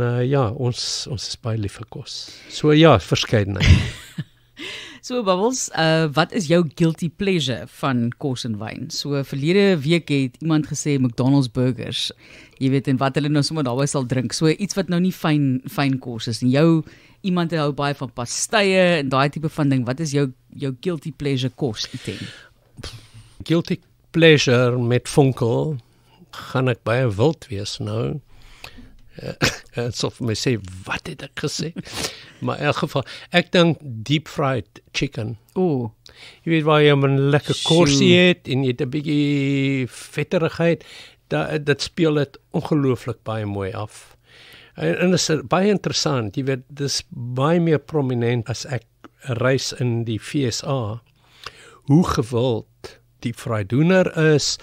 Speaker 2: ons is baie lief vir kos. So ja, verskeidenheid.
Speaker 1: So Bubbles, wat is jou guilty pleasure van kos en wyn? So verlede week het iemand gesê McDonald's burgers. Jy weet en wat hulle nou sommer daarby sal drink. So iets wat nou nie fyn kos is en iemand hou baie van pastye en daai tipe van ding. Wat is jou guilty pleasure kos item?
Speaker 2: Guilty pleasure met vonkel gaan ek baie wild wees nou. Asof my sê, wat het ek gesê? Maar in elk geval, ek dink deep fried chicken.
Speaker 1: O,
Speaker 2: Jy weet waar jy 'n lekker korsie het en jy het 'n bietjie vetterigheid, dit speel dit ongelooflik baie mooi af. En dit is baie interessant, jy weet, dis baie meer prominent as ek reis in die VSA. Hoe gewild die vrydoener is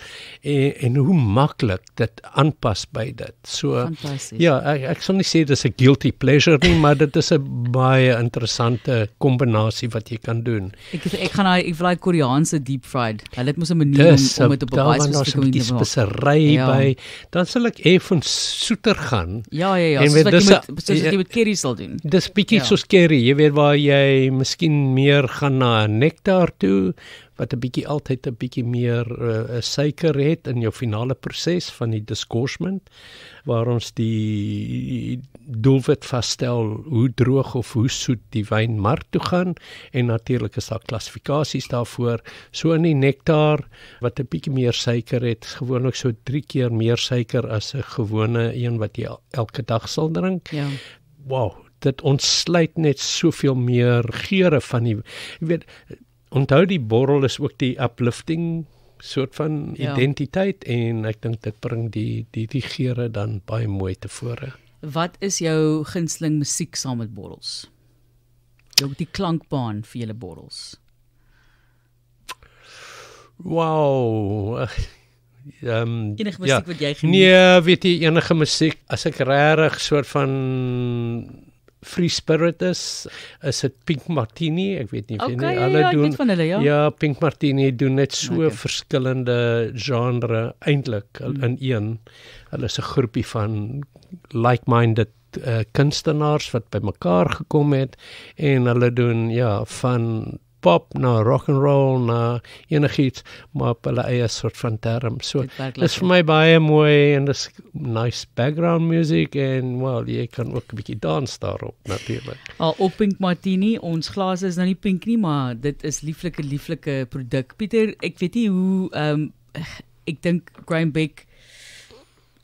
Speaker 2: en hoe maklik dit aanpas by dit. So
Speaker 1: fantasties.
Speaker 2: ja, ek sal nie sê dis 'n guilty pleasure nie, maar dit is 'n baie interessante kombinasie wat jy kan doen.
Speaker 1: Ek wil daai Koreaanse deep fried. Hulle het mos 'n manier om dit op 'n baie spesifieke manier te maak.
Speaker 2: Spesery by. Dan sal ek effens soeter gaan.
Speaker 1: Ja,
Speaker 2: En
Speaker 1: soos
Speaker 2: weet,
Speaker 1: wat jy met curry sal doen.
Speaker 2: Dis bietjie soos curry, jy weet waar jy miskien meer gaan na nektar toe, wat 'n bietjie altyd 'n bietjie meer suiker het in jou finale proses van die disgorgement, waar ons die doelwit vasstel hoe droog of hoe soet die wyn mark toe gaan en natuurlik is daar klassifikasies daarvoor. So in die nektar wat 'n bietjie meer suiker het, gewoonlik so 3 keer meer suiker as 'n gewone een wat jy elke dag sal drink.
Speaker 1: Ja.
Speaker 2: Wow, dit ontsluit net soveel meer geure van die, jy weet, onthou die borrel is ook die uplifting soort van identiteit en ek dink dit bring die geure dan baie mooi tevore.
Speaker 1: Wat is jou gunsteling musiek saam met borrels? Die klankbaan vir julle borrels.
Speaker 2: Wow.
Speaker 1: Enige musiek wat jy geniet?
Speaker 2: Nee, weet jy, enige musiek. As ek regtig soort van free spirit is dit Pink Martini, ek weet nie of jy nie, hulle doen,
Speaker 1: van hulle,
Speaker 2: ja, Pink Martini doen net so verskillende genre eintlik in een. Hulle is 'n groepie van like-minded kunstenaars wat bymekaar gekom het en hulle doen van pop na rock and roll na enigiets, maar op hulle eie soort van term. So dis vir my baie mooi en dis nice background music en jy kan ook 'n bietjie dans daarop natuurlik.
Speaker 1: Op Pink Martini, ons glase is nou nie pink nie, maar dit is lieflike produk. Pieter, ek weet nie hoe ek dink Graham Beck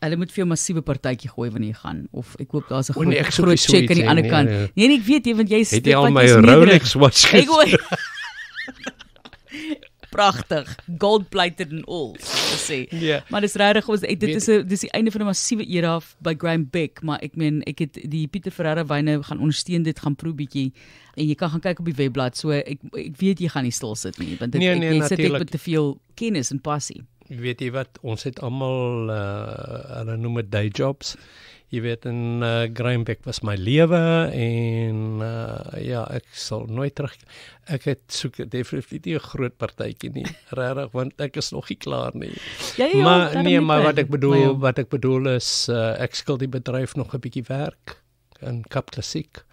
Speaker 1: hulle moet vir jou massiewe partytjie gooi wanneer jy gaan, of ek hoop daar's 'n groot check aan die ander kant. Nee, ek weet jy, want jy
Speaker 2: het al my Rolex watch
Speaker 1: pragtig, gold-plated and all, so
Speaker 2: sê.
Speaker 1: Maar dis regtig, dis die einde van 'n massiewe era by Graham Beck, maar ek meen, ek het die Pieter Ferreira wyne gaan ondersteun, dit gaan proe bietjie, en jy kan gaan kyk op die webblad, so ek weet jy gaan nie stil sit nie, want jy sit ek met te veel kennis en passie.
Speaker 2: Weet jy wat, ons het almal, hulle noem dit day jobs, jy weet, en Graham Beck was my lewe, en ek sal nooit terug, ek soek definitief nie 'n groot partytjie nie, regtig, want ek is nog nie klaar nie. Maar wat ek bedoel is, ek skil die bedryf nog 'n bietjie werk, in Kap Klassiek,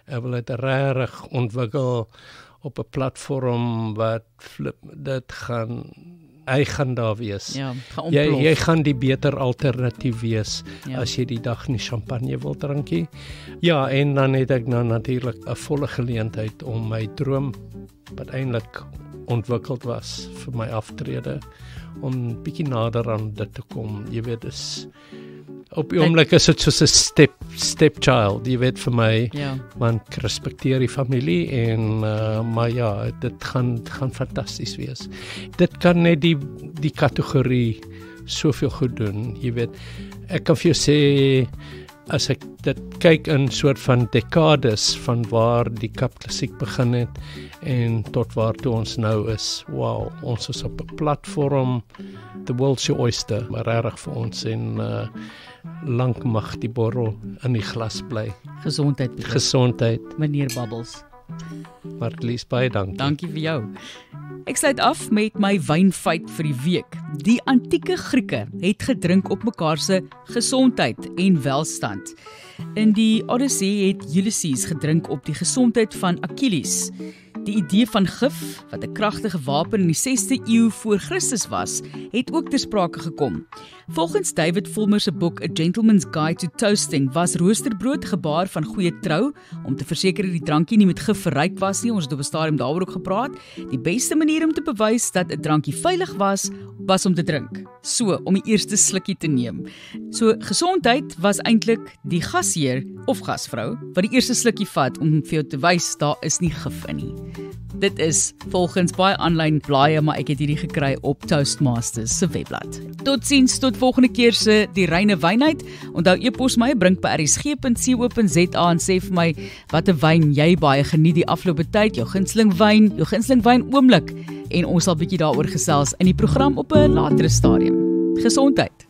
Speaker 2: ek wil dit regtig ontwikkel op 'n platform wat dit hy gaan daar wees. Jy gaan die beter alternatief wees as jy die dag nie champagne wil drinkie. Ja, en dan het ek nou natuurlik 'n volle geleentheid om my droom wat eintlik ontwikkeld was vir my aftrede om bietjie nader aan dit te kom. Jy weet, is op die oomblik is dit soos 'n stepchild, jy weet, vir my, want ek respekteer die familie en maar dit gaan fantasties wees. Dit kan net die kategorie soveel goed doen, jy weet. Ek kan vir jou sê, as ek dit kyk in soort van dekades van waar die Kap Klassiek begin het en tot waar toe ons nou is, wow, ons is op 'n platform, the world's your oyster, maar regtig vir ons, en lank mag die borrel in die glas bly. Gesondheid. Meneer Bubbles. Marlies, baie dankie. Dankie vir jou. Ek sluit af met my wynfeit vir die week. Die antieke Grieke het gedrink op mekaar se gesondheid en welstand. In die Odyssee het Ulysses gedrink op die gesondheid van Achilles. Die idee van gif, wat 'n kragtige wapen in die 6de eeu voor Christus was, het ook ter sprake gekom. Volgens David Fulmer se boek A Gentleman's Guide to Toasting was roosterbrood gebaar van goeie trou, om te verseker dat die drankie nie met gif verryk was nie. Ons het op 'n stadium daaroor ook gepraat. Die beste manier om te bewys dat 'n drankie veilig was om te drink. So, om die eerste slukkie te neem. So, gesondheid was eintlik die gasheer of gasvrou wat die eerste slukkie vat om vir jou te wys daar is nie gif in nie. Dit is volgens baie aanlyn blaaie, maar ek het hierdie gekry op Toastmasters se webblad. Totsiens, tot volgende keer se die reine wynheid. Onthou e-pos my, brink by rsg.co.za en sê vir my watter wyn jy baie geniet die afgelope tyd, jou gunsteling wyn oomblik, en ons sal bietjie daaroor gesels in die program op 'n latere stadium. Gesondheid.